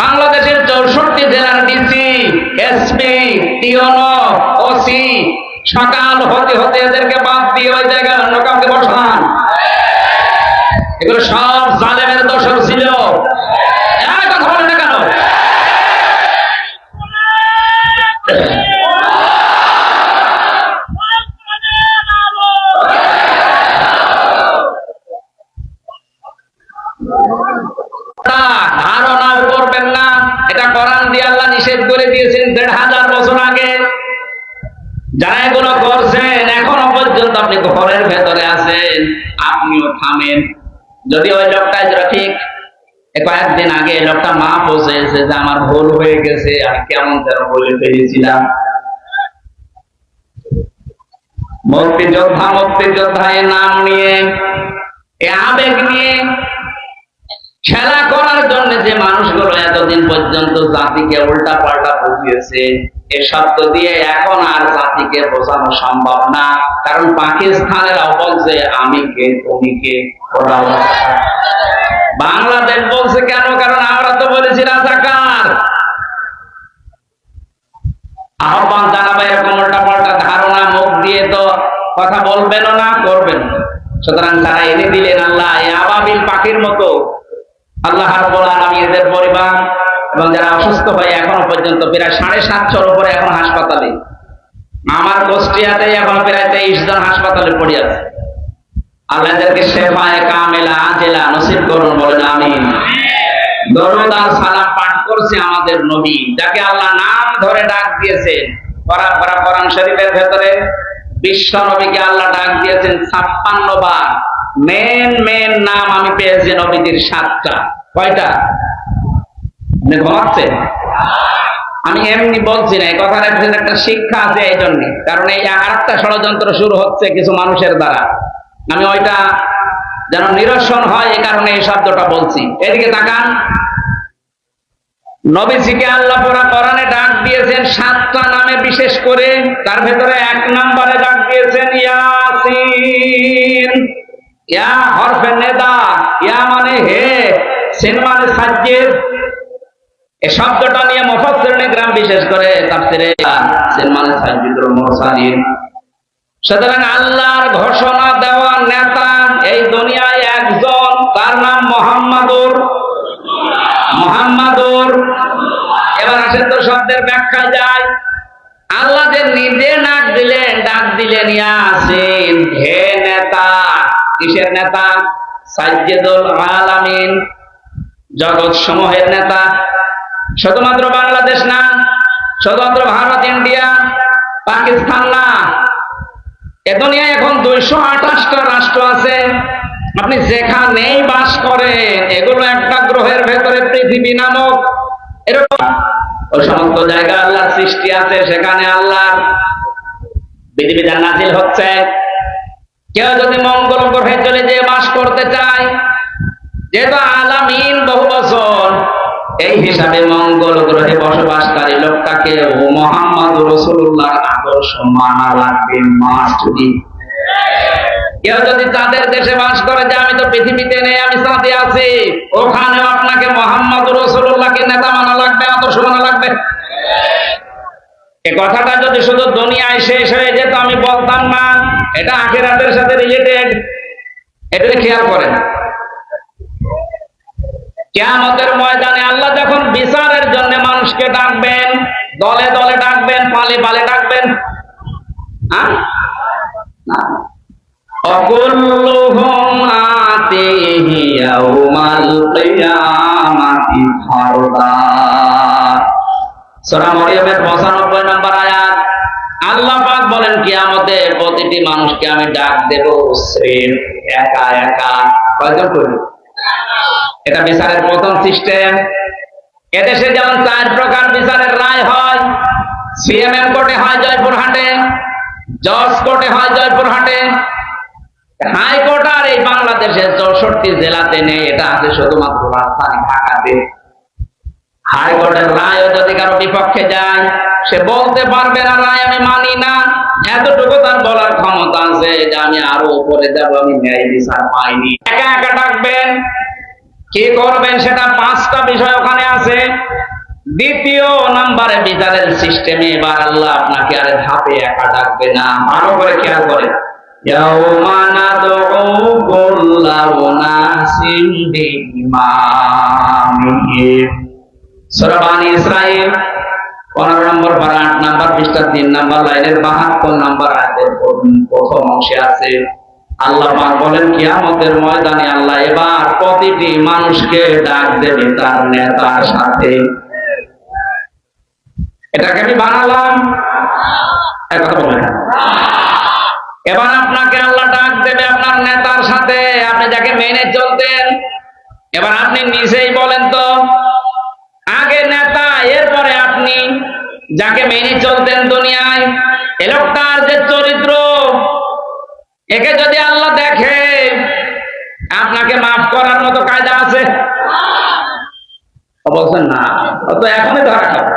বাংলাদেশের 64 জেলার ডিসি, এসপি, টিওনো, ওসি সকাল হতে হতে এদেরকে বাদ দিয়ে ওই জায়গায় অন্য কাউকে বসান। এগুলো সব জালেমের দোষর ছিল। কথা বলে না কেন? ধারণাও করবেন না। এটা কোরআন দিয়ে আল্লাহ নিষেধ করে দিয়েছেন 1500 বছর আগে। যারা এগুলো করছেন এখনো পর্যন্ত আপনি ঘরের ভেতরে আছেন, আপনিও থামেন। যদি ওই লোকটা ঠিক কয়েকদিন আগে লোকটা মা বসেছে যে আমার ভুল হয়ে গেছে, আমি কেমন যেন বলে ফেলেছিলাম। মুক্তিযোদ্ধা এর নাম নিয়ে, এ আবেগ নিয়ে খেলা করার জন্য যে মানুষগুলো এতদিন পর্যন্ত জাতিকে উল্টা পাল্টা বুঝিয়েছে, এ শব্দ দিয়ে এখন আর জাতিকে বোঝানো সম্ভব না। কারণ পাকিস্তানেরাও বলছে আমি কে, তুমি কে, ওরাও। বাংলাদেশ বলছে কেন? কারণ আমরা তো বলেছি রাজাকার। আহ্বান জানাবে এরকম উল্টা পাল্টা ধারণা মুখ দিয়ে তো কথা বলবেনও না, করবেন। সুতরাং তারা এনে দিলেন আল্লাহ এই আবাবিল পাখির মতো। আল্লাহ রাব্বুল আলামিন এদের পরিবার এবং যারা অসুস্থ হয়ে এখনো পর্যন্ত প্রায় 750 উপরে এখন হাসপাতালে, আমার কুষ্টিয়াতে এখন প্রায় 23 জন হাসপাতালে পড়ে আছে। আল্লাহ এদেরকে শেফায়ে কামেলা আজেলা নসিব করুন, বলেন আমিন। দরুদ আর সালাম পাঠ করছে আমাদের নবী, যাকে আল্লাহ নাম ধরে ডাক দিয়েছেন। কোরআন শরীফের ভেতরে বিশ্ব নবীকে আল্লাহ ডাক দিয়েছেন 56 বার। মেন নাম আমি পেয়েছি নবীজির 7টা। কয়টা? আপনি ঘুমাচ্ছেন? আমি এমনি বলছি না, এই কথার একটা শিক্ষা আছে এই জন্য। কারণ এই আরেকটা ষড়যন্ত্র শুরু হচ্ছে কিছু মানুষের দ্বারা, আমি ওইটা যেন নিরসন হয় এই কারণে এই শব্দটা বলছি। এদিকে তাকান, নবীজিকে আল্লাহ কোরআনে ডাক দিয়েছেন 7টা নামে, বিশেষ করে তার ভেতরে 1 নম্বরে ডাক দিয়েছেন ইয়াসিন। ইয়া হরফে নেদা, ইয়া মানে হে, সিন মানে সাজ্জিদ। এই শব্দটা নিয়ে মুফাসসিরিন ইকরাম বিশেষ করে তাফসীরে সিন মানে সাজ্জিদুল মুরসালিন। সুতরাং আল্লাহর ঘোষণা দেওয়া নেতা এই দুনিয়ায় একজন, তার নাম মুহাম্মাদুর। এবার আসেন তো শব্দের ব্যাখ্যা যায়। আল্লাহ যে নিজে ডাক দিলেন ইয়াসিন, হে নেতা। কিসের নেতা? সাইয়্যিদুল আলামিন, জগৎ সমূহের নেতা। শুধুমাত্র বাংলাদেশ না, শুধুমাত্র ভারত, ইন্ডিয়া, পাকিস্তান না, এ দুনিয়ায় এখন 228টা রাষ্ট্র আছে। আপনি যেখানেই বাস করেন, এগুলো একটা গ্রহের ভেতরে পৃথিবী নামক এরকম ওই সমস্ত জায়গা আল্লাহর সৃষ্টি আছে। সেখানে আল্লাহর বিধিবিধান নাজিল হচ্ছে। কেউ যদি মঙ্গল গ্রহে চলে যেয়ে বাস করতে চায়, যেহেতু আলামিন বহু বছর, এই হিসাবে মঙ্গল গ্রহে বসবাসকারী লোকটাকে ও মুহাম্মদ রাসূলুল্লাহর আদর্শ মানা লাগবে, মাস্ট বি। কেউ যদি চাঁদের দেশে বাস করে যে আমি তো পৃথিবীতে নেই, আমি চাঁদে আছি, ওখানেও আপনাকে মুহাম্মদ রাসূলুল্লাহকে নেতা মানা লাগবে, আদর্শ মানা লাগবে। এই কথাটা যদি শুধু দুনিয়ায় শেষ হয়ে যেত আমি বলতাম না, এটা আখিরাতের সাথে রিলেটেড, এটা খেয়াল করেন। কিয়ামতের ময়দানে আল্লাহ যখন বিচারের জন্য মানুষকে ডাকবেন, দলে দলে ডাকবেন, পালে পালে ডাকবেন, অকুল্লুহুম আতিহি ইয়াউমাল কিয়ামাতি ফারদা। সূরা মরিয়মের 95 নম্বর আয়াত। আল্লাহ পাক বলেন কিয়ামতে প্রতিটি মানুষকে আমি ডাক দেব শ্রেণ একা একা। কয়জন করবে? এটা বিচারের প্রথম সিস্টেম। এদেশে যেমন 4 প্রকার বিচারের রায় হয়, সিএমএম কোর্টে হয় জয়পুরহাটে, জজ কোর্টে হয় জয়পুরহাটে, হাইকোর্ট আর এই বাংলাদেশের 64 জেলাতে নেই, এটা আছে শুধুমাত্র রাজধানী ঢাকাতে। হাইকোর্টের রায় যদি কারো বিপক্ষে যায়, সে বলতে পারবে না রায় আমি মানি না, এতটুকু তার বলার ক্ষমতা আছে যে আমি আরো উপরে যাব, আমি ন্যায় বিচার পাইনি। একা একা ডাকবেন, কি করবেন সেটা 5টা বিষয় ওখানে আছে। দ্বিতীয় নম্বরে বিচারের সিস্টেমে এবার আল্লাহ আপনাকে আর ধাপে একা ডাকবে না, ভালো করে খেয়াল করে। ইয়াউমা নাদউ কুল্লা উনাসিন বিইমামিহিম। সূরা বানী ইসরাঈল 15 নম্বর পারা 8 নম্বর পৃষ্ঠা 3 নম্বর লাইনের 72 নম্বর আয়াতের প্রথম অংশে আছে। আল্লাহ পাক বলেন কিয়ামতের ময়দানে আল্লাহ এবার প্রতিটি মানুষকে ডাক দেবে তার নেতার সাথে। এটাকে আমি বানালাম, কথা বলেন। এবার আপনাকে আল্লাহ ডাক দেবে আপনার নেতার সাথে, আপনি যাকে মেনে চলতেন। এবার আপনি নিজেই বলেন তো, আগে নেতা, এরপরে আপনি যাকে মেনে চলতেন দুনিয়ায়, এ লোকটার যে চরিত্র, একে যদি আল্লাহ দেখে আপনাকে মাফ করার মতো কায়দা আছে? বলছেন না, তো এখনই ধরা খাবে।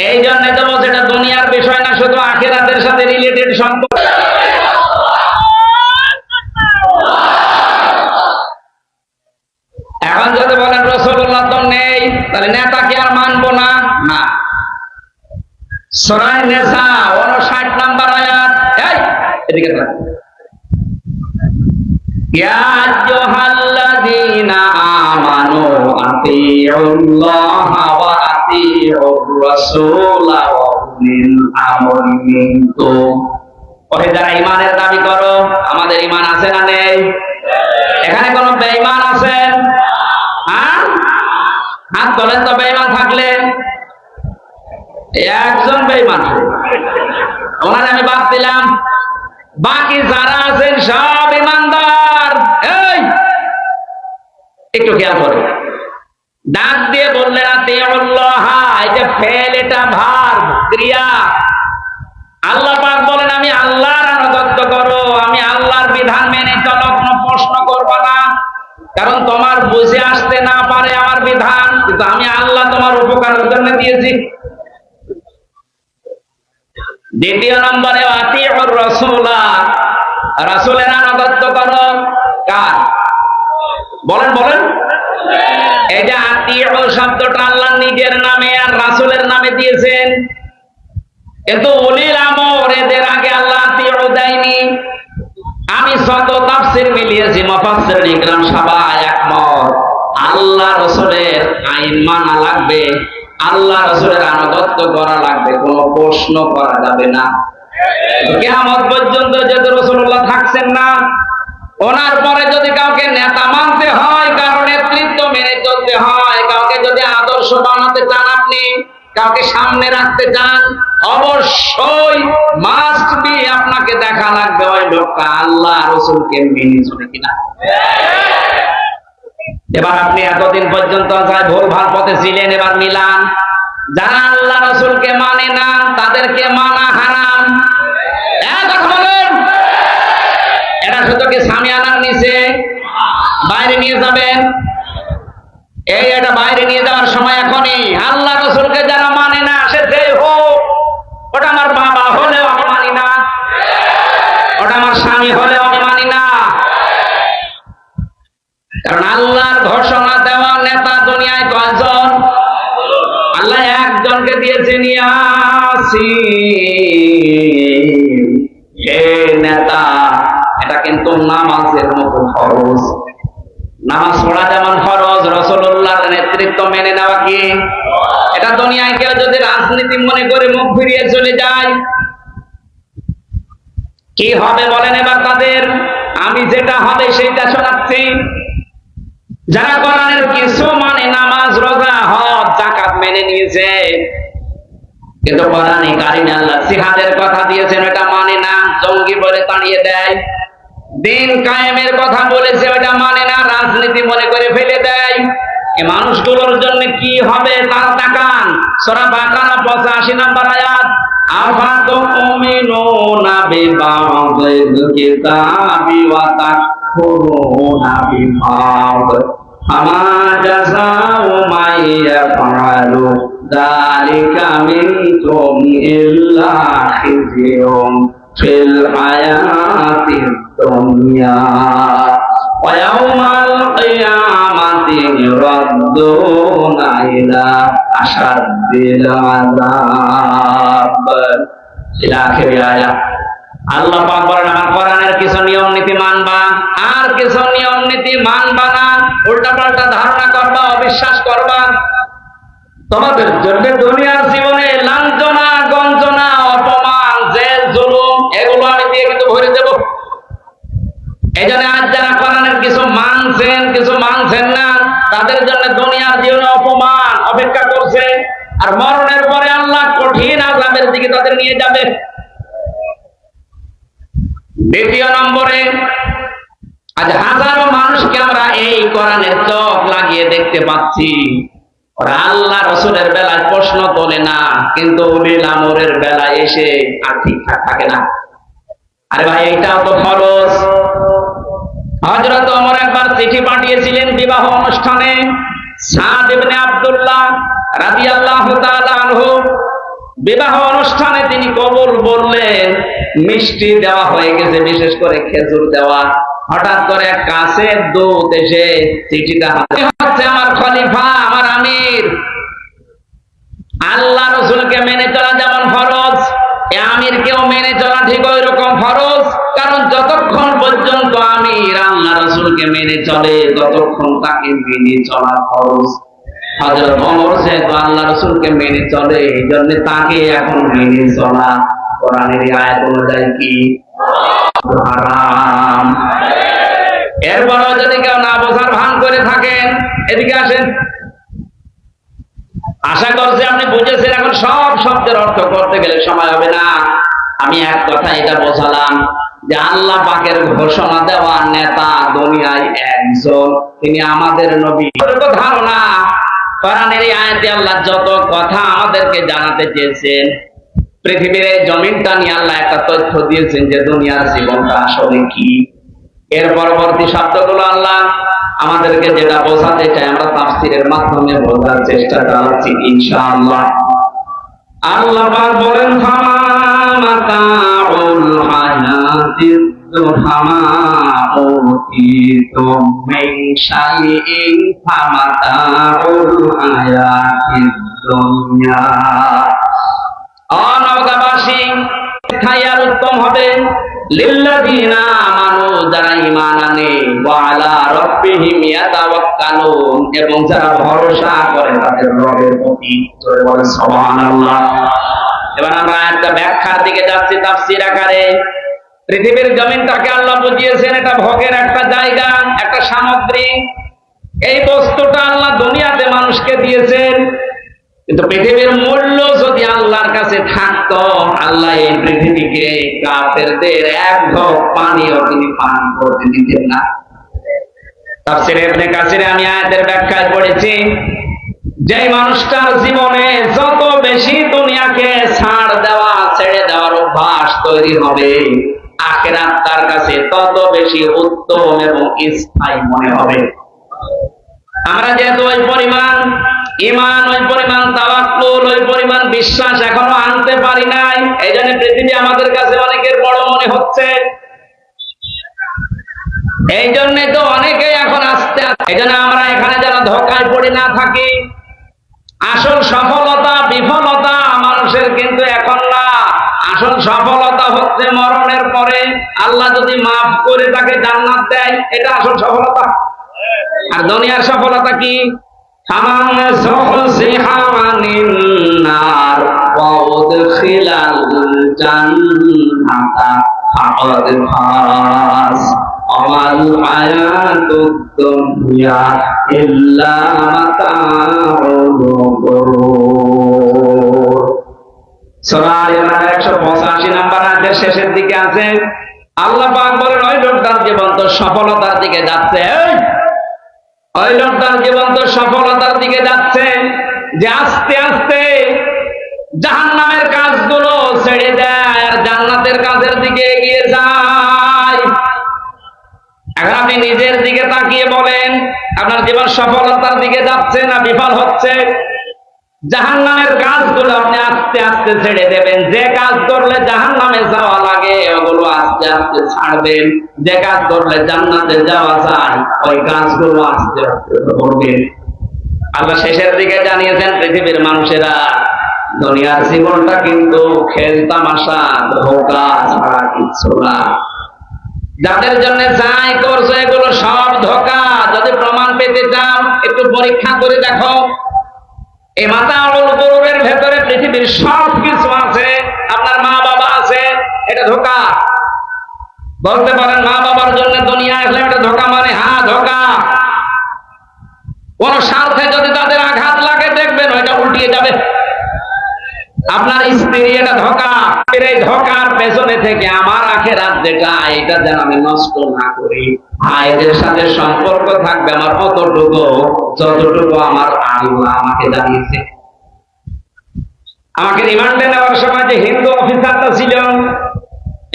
এই জন্য তো বলছে এটা দুনিয়ার বিষয় না, শুধু আখিরাতের সাথে রিলেটেড সম্পর্ক। এখন যদি বলেন রাসূলুল্লাহ তো নেই, তাহলে নেতাকে আর মানবো না। না, সূরা নিসা 59 নম্বর আয়াত। এই এদিকে তাকান। ইয়া আইয়ুহাল্লাযীনা আমানু আতিউল্লাহা ওয়া আতিউর রাসূলা ওয়া উলিল আমরি মিনকুম। ওহে যারা ঈমানের দাবি করো, আমাদের ঈমান আছে না নেই? এখানে কোন বেঈমান আছেন? হ্যাঁ, হাত তোলেন তো বেঈমান থাকলে। একজন বেঈমান, ওনারে আমি বাদ দিলাম, বাকি যারা আছেন সব ঈমানদার। এই একটু খেয়াল করে, ডাক দিয়ে বললেন আতিউল্লাহ, এটা ফেল, এটা ভার্ব, ক্রিয়া। আল্লাহ পাক বলেন আমি আল্লাহর আনুগত্য করো, আমি আল্লাহর বিধান মেনে চলো, কোনো প্রশ্ন করবা না, কারণ তোমার বুঝে আসতে না পারে আমার বিধান, কিন্তু আমি আল্লাহ তোমার উপকারের জন্য দিয়েছি। দ্বিতীয় নম্বরে আতিউর রাসূলা, রাসূলের আনুগত্য করো। কার? বলেন বলেন। এই যে আতিউ শব্দটা আল্লাহ নিজের নামে আর রাসূলের নামে দিয়েছেন, কিন্তু উলিল আমর এদের আগে আল্লাহ আতিউ দেয়নি। আমি শত তাফসীর মিলিয়েছি, মুফাসসিরিন ইকরাম সবাই একমত, আল্লাহ রাসূলের আইন মানা লাগবে, আল্লাহ রাসূলের আনুগত্য করা লাগবে, কোনো প্রশ্ন করা যাবে না। কিয়ামত পর্যন্ত যদি রাসূলুল্লাহ থাকছেন না, ওনার পরে যদি কাউকে নেতা মানতে হয়, কারণ নেতৃত্ব মেনে চলতে হয়, কাউকে যদি আদর্শ বানাতে চান, আপনি কাউকে সামনে রাখতে চান, অবশ্যই মাস্ট বি আপনাকে দেখা লাগবে ওই লোকটা আল্লাহ রাসূলকে মেনে চলে কিনা। এবার আপনি এতদিন পর্যন্ত যাই ভুল ভাল পথে ছিলেন, এবার মিলান। যারা আল্লাহ রাসূলকে মানে না তাদেরকে মানা হারাম। কথা বলেন, এটা শুধু কি সামিয়ানার নিচে বাইরে নিয়ে যাবেন? এটা বাইরে নিয়ে যাওয়ার সময় এখনই। আল্লাহ রাসূলকে যারা মানে না, সে যেই হোক, ওটা আমার বাবা হলেও আমি মানি না, ওটা আমার স্বামী হলেও আমি মানি না। কারণ আল্লাহর ঘোষণা দেওয়া নেতা দুনিয়ায় কয়জন? আল্লাহ একজনকে দিয়েছেন, ইয়াসিন। হে নেতা, এটা কিন্তু নামাজের মতো ফরজ। নামাজ পড়া যেমন ফরজ, রাসূলুল্লাহর নেতৃত্ব মেনে নেওয়া কি? এটা দুনিয়ায় কেউ যদি রাজনীতি মনে করে মুখ ফিরিয়ে চলে যায়, কি হবে বলেন এবার তাদের? আমি যেটা হবে সেটা শোনাচ্ছি। যারা কোরআনের কিছু মানে, নামাজ, রোজা, হজ, যাকাত মেনে নিয়েছে, কিন্তু কোরআনে কারিমে আল্লাহ জিহাদের কথা দিয়েছেন, এটা মানে না, জঙ্গি বলে তাড়িয়ে দেয়। দিন কায়েমের কথা বলেছে, ওটা মানে না, রাজনীতি মনে করে ফেলে দেয়। এই মানুষগুলোর জন্য কি হবে তারা তাকান। সূরা বাকারা 85 নম্বর আয়াত, আফাতুমিনুনা বিবাযিল কিতাবি ওয়া তাকফুরুনা বিবায ফামা জাযাউ মান ইয়াফআলু যালিকা মিনকুম ইল্লা খিzyun ফিল হায়াতিদ দুনিয়া ওয়া ইয়াউমাল কিয়ামাতি ইউরাদ্দুনা ইলা আশাদ্দিল আযাব। ইলা আখির আয়াত। আল্লাহ পাক বলেন, আমার কোরআনের কিছু নিয়ম নীতি মানবা, আর কিছু নিয়ম নীতি মানবা না, উল্টা পাল্টা ধারণা করবা, অবিশ্বাস করবা। তোমাদের জন্য দুনিয়ার জীবনে লাঞ্ছনা, গঞ্জনা, অপমান, জেল, জুলুম, এগুলো আমি দিয়ে কিন্তু ভরে দেব। এই জন্য আজ যারা কোরআনের কিছু মানছেন, কিছু মানছেন না, তাদের জন্য দুনিয়ার জীবনে অপমান অপেক্ষা করছে, আর মরণের পরে আল্লাহ কঠিন আযাবের দিকে তাদের নিয়ে যাবে। দ্বিতীয় নম্বরে, আজ হাজারো মানুষকে আমরা এই কোরআনের চোখ লাগিয়ে দেখতে পাচ্ছি, ওরা আল্লাহ রাসূলের বেলায় প্রশ্ন তোলে না, কিন্তু উলিল আমরের বেলায় এসে আর ঠিকঠাক থাকে না। আরে ভাই, এইটাও তো ফরজ। হযরত ওমর একবার চিঠি পাঠিয়েছিলেন বিবাহ অনুষ্ঠানে। সাদ ইবনে আব্দুল্লাহ রাদিয়াল্লাহু তাআলা আনহু বিবাহ অনুষ্ঠানে তিনি কবুল বললেন, মিষ্টি দেওয়া হয়ে গেছে, বিশেষ করে খেজুর দেওয়া। হঠাৎ করে এক কাছের দূত এসে চিঠিটা হাতে, হচ্ছে আমার খলিফা, আমার আমির। আল্লাহ রাসূলকে মেনে চলা যেমন ফরজ, এই আমিরকেও মেনে চলা ঠিক ওই রকম ফরজ। কারণ যতক্ষণ পর্যন্ত আমির আল্লাহ রাসূলকে মেনে চলে, ততক্ষণ তাকে মেনে চলা ফরজ। হযরত ওমর যেহেতু আল্লাহ রাসূলকে মেনে চলে, এই জন্য তাকে এখন মেনে চলা কোরআনের আয়াত অনুযায়ী কি হারাম। এরপরও যদি কেউ না বোঝার ভান করে থাকেন, এদিকে আসেন। আশা করছি আপনি বুঝেছেন। এখন সব শব্দের অর্থ করতে গেলে সময় হবে না। আমি এক কথা এটা বোঝালাম যে আল্লাহ পাকের ঘোষণা দেওয়া নেতা দুনিয়ায় একজন, তিনি আমাদের নবী। ধারণা, কোরআনের এই আয়াতে আল্লাহ যত কথা আমাদেরকে জানাতে চেয়েছেন, পৃথিবীর এই জমিনটা নিয়ে আল্লাহ একটা তথ্য দিয়েছেন যে দুনিয়ার জীবনটা আসলে কি। এর পরবর্তী শব্দগুলো আল্লাহ আমাদেরকে যেটা বোঝাতে চাই, আমরা তাফসীরের মাধ্যমে বোঝার চেষ্টা করছি ইনশাআল্লাহ। আল্লাহ পাক বলেন, ফামাতাউল হায়াতিদ দুনিয়া মিন শাইইন ফামাতাউল হায়াতিদ দুনিয়া। অনগাবাসী খায়ার উত্তম হবে লিল্লাযিনা আমানু, যারা ঈমান আনে, ওয়া আলা রাব্বিহিম ইয়াতাওয়াক্কালুন, এবং যারা ভরসা করে তাদের রবের প্রতি। জোরে বলেন সুবহানাল্লাহ। এবার আমরা একটা ব্যাখ্যার দিকে যাচ্ছি তাফসীর আকারে। পৃথিবীর জমিনটাকে আল্লাহ বুঝিয়েছেন এটা ভোগের একটা জায়গা, একটা সামগ্রী। এই বস্তুটা আল্লাহ দুনিয়াতে মানুষকে দিয়েছেন, কিন্তু পৃথিবীর মূল্য যদি আল্লাহর কাছে থাকতো, আল্লাহ এই পৃথিবীকে কাফেরদের এক ঢোক পানিও তিনি পান করতে দিতেন না। তাফসীরে ইবনে কাসিরে আমি আয়াতের ব্যাখ্যায় পড়েছি, যে মানুষটার জীবনে যত বেশি দুনিয়াকে ছাড় দেওয়া ছেড়ে দেওয়ার অভ্যাস তৈরি হবে, আখিরাত তার কাছে তত বেশি উত্তম এবং স্থায়ী মনে হবে। আমরা যেহেতু ওই পরিমাণ ঈমান, ওই পরিমাণ তাওয়াক্কুল, ওই পরিমাণ বিশ্বাস এখনো আনতে পারি নাই, এই জন্য পৃথিবী আমাদের কাছে অনেকের বড় মনে হচ্ছে। এই জন্য তো অনেকেই এখন আস্তে আস্তে, এই জন্য আমরা এখানে যেন ধোঁকায় পড়ে না থাকি। আসল সফলতা বিফলতা মানুষের কিন্তু এখন না, আসল সফলতা হচ্ছে মরণের পরে আল্লাহ যদি মাফ করে তাকে জান্নাত দেয়, এটা আসল সফলতা। আর দুনিয়ার সফলতা কি? ফামান যুহজিহা আনিন নার ওয়া উদখিলাল জান্নাতা ফাকাদ ফাজ ওয়াল হায়াতুদ দুনিয়া ইল্লা মাতাউল গুরুর। সূরা আল-ইমরান 185 নম্বর আয়াতের শেষের দিকে আছে, আল্লাহ পাক বলেন ওই লোকটার জীবন তো সফলতার দিকে যাচ্ছে, ওই লোকটার জীবন তো সফলতার দিকে যাচ্ছে যে আস্তে আস্তে জাহান্নামের কাজগুলো ছেড়ে দেয় আর জান্নাতের কাজের দিকে এগিয়ে যায়। এখন আপনি নিজের দিকে তাকিয়ে বলেন, আপনার জীবন সফলতার দিকে যাচ্ছে না বিফল হচ্ছে? জাহান্নামের কাজগুলো আপনি আস্তে আস্তে ছেড়ে দেবেন। যে কাজ করলে জাহান্নামে যাওয়া লাগে ওগুলো আস্তে আস্তে ছাড়বেন। যে কাজ করলে জান্নাতে যাওয়া যায় ওই কাজগুলো আস্তে আস্তে করবেন। আল্লাহ শেষের দিকে জানিয়েছেন, পৃথিবীর মানুষেরা দুনিয়ার জীবনটা কিন্তু খেল তামাশা ধোঁকা ছাড়া কিছু না। যাদের জন্য যাই করছো এগুলো সব ধোঁকা। যদি প্রমাণ পেতে চাও একটু পরীক্ষা করে দেখো। এই মাতাউল গুরুরের ভেতরে পৃথিবীর সব কিছু আছে। আপনার মা বাবা আছে, এটা ধোঁকা। বলতে পারেন মা বাবার জন্য দুনিয়া আসলে এটা ধোঁকা, মানে হ্যাঁ ধোঁকা। কোন স্বার্থে যদি তাদের আঘাত লাগে দেখবেন ওইটা উল্টিয়ে যাবে। আপনার স্ত্রী, এটা ধোঁকা। এই ধোঁকার পেছনে থেকে আমার আখিরাত যেটা, এটা যেন আমি নষ্ট না করি। এদের সাথে সম্পর্ক থাকবে আমার অতটুকু যতটুকু আমার আল্লাহ আমাকে জানিয়েছে। আমাকে রিমান্ডে নেওয়ার সময় যে হিন্দু অফিসারটা ছিল,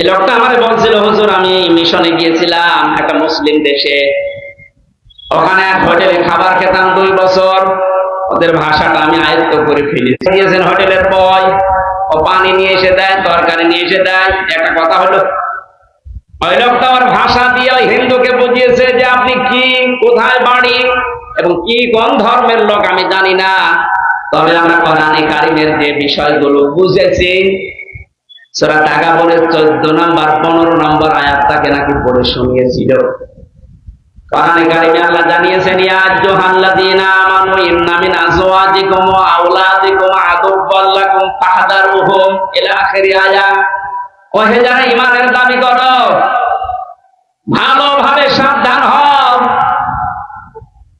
এই লোকটা আমাকে বলছিল, হুজুর আমি মিশনে গিয়েছিলাম একটা মুসলিম দেশে, ওখানে এক হোটেলে খাবার খেতাম 2 বছর। ওদের ভাষাটা আমি আয়ত্ত করে ফেলেছি। দিয়েছেন হোটেলের বয়, ও পানি নিয়ে এসে দেয়, তরকারি নিয়ে এসে দেয়। একটা কথা হলো, ওই লোকটা আমার ভাষা দিয়ে ওই হিন্দুকে বুঝিয়েছে যে আপনি কি, কোথায় বাড়ি এবং কি কোন ধর্মের লোক আমি জানি না, তবে আমরা কোরআনে কারিমের যে বিষয়গুলো বুঝেছি। সূরা তাগাবুনের 14 নম্বর 15 নম্বর আয়াতটাকে নাকি পড়ে শুনিয়েছিল। কোরআনে কারিমে আল্লাহ জানিয়েছেন, ইয়া আইয়ুহাল্লাযীনা আমানু ইন্না মিন আযওয়াজিকুম ওয়া আওলাদিকুম আদুওয়াল লাকুম ফাহদারুহুম ইলা আখির আয়াত। ওহে যারা ঈমানের দাবি করো, ভালোভাবে সাবধান হও।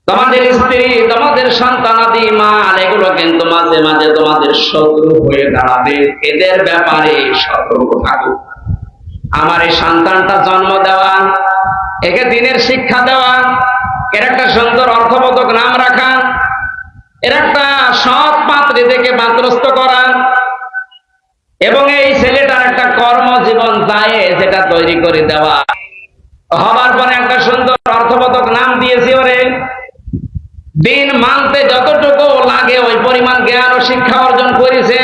তোমাদের স্ত্রী, তোমাদের সন্তানাদি মাল এগুলো কিন্তু মাঝে মাঝে তোমাদের শত্রু হয়ে দাঁড়াবে। এদের ব্যাপারে সতর্ক থাকো। আমার এই সন্তানটা জন্ম দেওয়া, একে দিনের শিক্ষা দেওয়া, এর একটা সুন্দর অর্থবোধক নাম রাখা, এর একটা সৎ পাত্রী থেকে পাত্রস্থ করা, এবং এই ছেলেটার একটা কর্মজীবন যায় সেটা তৈরি করে দেওয়া। হবার পরে একটা সুন্দর অর্থবোধক নাম দিয়েছি, ওরে দিন মানতে যতটুকু লাগে ওই পরিমাণ জ্ঞান ও শিক্ষা অর্জন করেছে।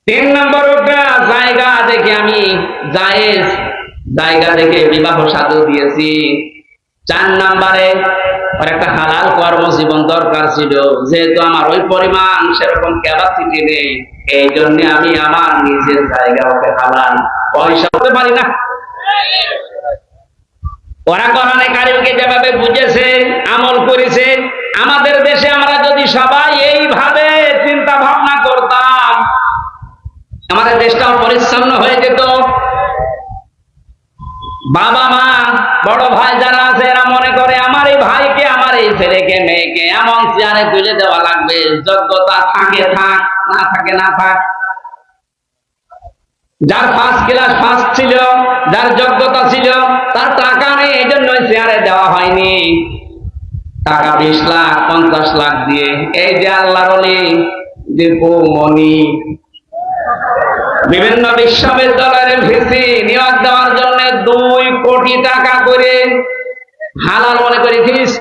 3 নম্বর ওটা জায়গা দেখে আমি জায়েজ জায়গা দেখে বিবাহ সাধু দিয়েছি। 4 নম্বরে ওর একটা হালাল কর্মজীবন দরকার ছিল। যেহেতু আমার ওই পরিমাণ সেরকম ক্যাপাসিটি নেই, এই জন্য আমি আমার নিজের জায়গা ওকে হালাল পয়সা হতে পারি না। ওরা কোরআনে কারিমকে যেভাবে বুঝেছে, আমল করেছে, আমাদের দেশে আমরা যদি সবাই এইভাবে চিন্তা ভাবনা করতাম, আমাদের দেশটাও পরিচ্ছন্ন হয়ে যেত। বাবা মা বড় ভাই যারা আছে এরা মনে করে আমার এই ভাইকে, আমার এই ছেলেকে মেয়েকে এমন চেয়ারে তুলে দেওয়া লাগবে, যোগ্যতা থাকে থাক, না থাকে না থাক। যার ফার্স্ট ক্লাস ফার্স্ট ছিল, যার যোগ্যতা ছিল, তার টাকা নেই, এই জন্য চেয়ারে দেওয়া হয়নি। টাকা 20 লাখ 50 লাখ দিয়ে এই যে আল্লাহর ওলি দীপু মনি বিভিন্ন বিশ্ববিদ্যালয়ের ভিসি নিয়োগ দেওয়ার জন্য 2 কোটি টাকা করে হালাল মনে করে ফিস,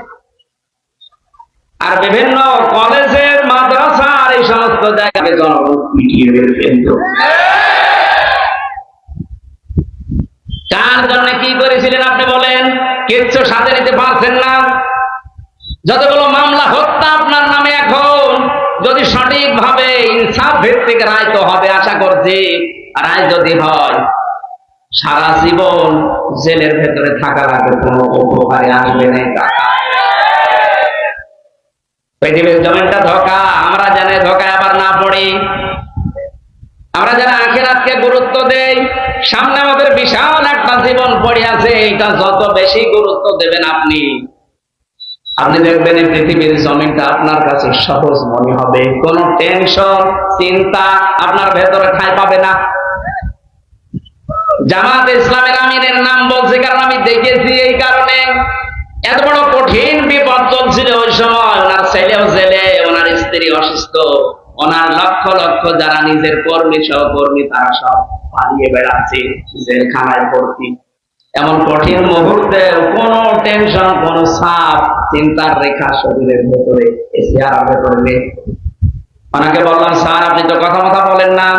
আর বিভিন্ন কলেজের মাদ্রাসার এই সমস্ত জায়গায় জনগণ পিটিয়ে ফেলত। কার জন্য কি করেছিলেন আপনি বলেন? কিচ্ছু সাথে নিতে পারছেন না। যতগুলো মামলা হত্যা আপনার নামে, এখন যদি সঠিকভাবে ইনসাফ ভিত্তিক রায় তো হবে আশা করছি, রায় যদি হয় সারা জীবন জেলের ভেতরে থাকা লাগবে, কোনো উপকারে আসবে না টাকা। পৃথিবীর জমিনটা ধোঁকা, আমরা জানি ধোঁকায় আবার না পড়ি। আমরা যারা আখিরাতকে গুরুত্ব দেই, সামনে আমাদের বিশাল একটা জীবন পড়ে আছে, এটা যত বেশি গুরুত্ব দেবেন আপনি দেখবেন এই পৃথিবীর জমিনটা আপনার কাছে সহজ মনে হবে। কোন টেনশন চিন্তা আপনার ভেতরে ঠাঁই পাবে না। জামাত ইসলামের আমিনের নাম বলছি কারণ আমি দেখেছি, এই কারণে এত বড় কঠিন বিপদ চলছিল ওই সময়। ওনার ছেলেও জেলে, ওনার স্ত্রী অসুস্থ, ওনার লক্ষ লক্ষ যারা নিজের কর্মী সহকর্মী তারা সব পালিয়ে বেড়াচ্ছে, জেলখানায় ভর্তি। এমন কঠিন মুহূর্তে কোনো টেনশন, কোনো চাপ, চিন্তার রেখা শরীরের ভেতরে এসে আর ভেতরে নেই। ওনাকে বললাম, স্যার আপনি তো কথা বলেন না,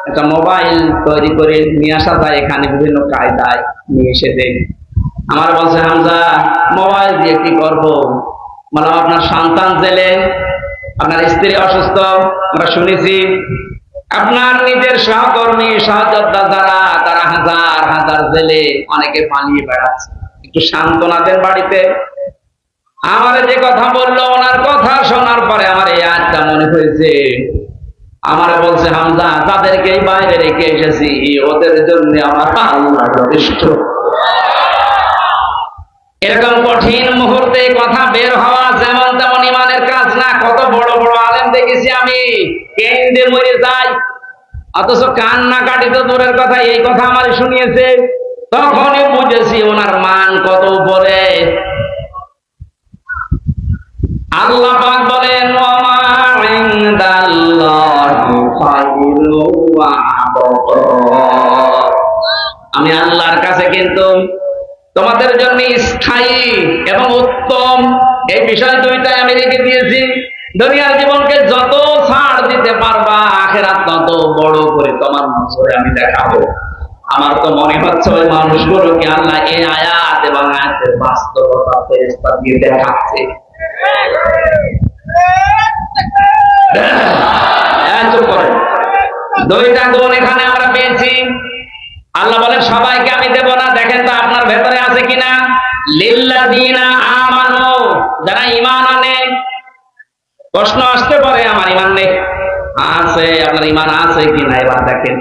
একটা মোবাইল তৈরি করে নিয়ে আসা যায়, এখানে বিভিন্ন কায়দায় নিয়ে এসে দেয়। আমার বলছে, হামজা মোবাইল দিয়ে কি করবো? বললাম, আপনার সন্তান জেলে, আপনার স্ত্রী অসুস্থ, আমরা শুনেছি আপনার নিজের সহকর্মী সহযোদ্ধা যারা, তারা হাজার হাজার জেলে, অনেকে পালিয়ে বেড়াচ্ছে, একটু সান্ত্বনা দেন বাড়িতে। আমার যে কথা বললো, ওনার কথা শোনার পরে আমার এই আয়াতটা মনে হয়েছে। আমার বলছে, হামজা তাদেরকে বাইরে রেখে এসেছি, ওদের জন্য আমার আল্লাহ যথেষ্ট। এরকম কঠিন মুহূর্তে কথা বের হওয়া যেমন তেমন ইমানের কাজ না। কত বড় বড় আলেম দেখেছি আমি কেন্দ্রে মরে যাই, অথচ কান্না কাটি তো দূরের কথা, এই কথা আমার শুনিয়েছে, তখনই বুঝেছি ওনার মান কত উপরে। আল্লাহ পাক বলেন, ওয়া ইনদাল্লাহি খায়রু ওয়া আবকা। আমি আল্লাহর কাছে কিন্তু তোমাদের জন্য স্থায়ী এবং উত্তম এই বিষয় দুইটাই আমি রেখে দিয়েছি। দুনিয়ার জীবনকে যত ছাড় দিতে পারবা, আখিরাত তত বড় করে তোমার নজরে আমি দেখাবো। আমার তো মনে হচ্ছে ওই মানুষগুলোকে আল্লাহ এই আয়াত এবং আয়াতের বাস্তবতা ফেরেশতা দিয়ে দেখাচ্ছে। দুইটা গুণ এখানে আমরা পেয়েছি। আল্লাহ বলেন, সবাইকে আমি দেব না। দেখেন তো আপনার ভেতরে আছে কিনা। লিল্লাযিনা আমানু, যারা ঈমান আনে। প্রশ্ন আসতে পারে, আমার ঈমান নেই। আছে, আপনার ঈমান আছে কিনা এবার দেখেন।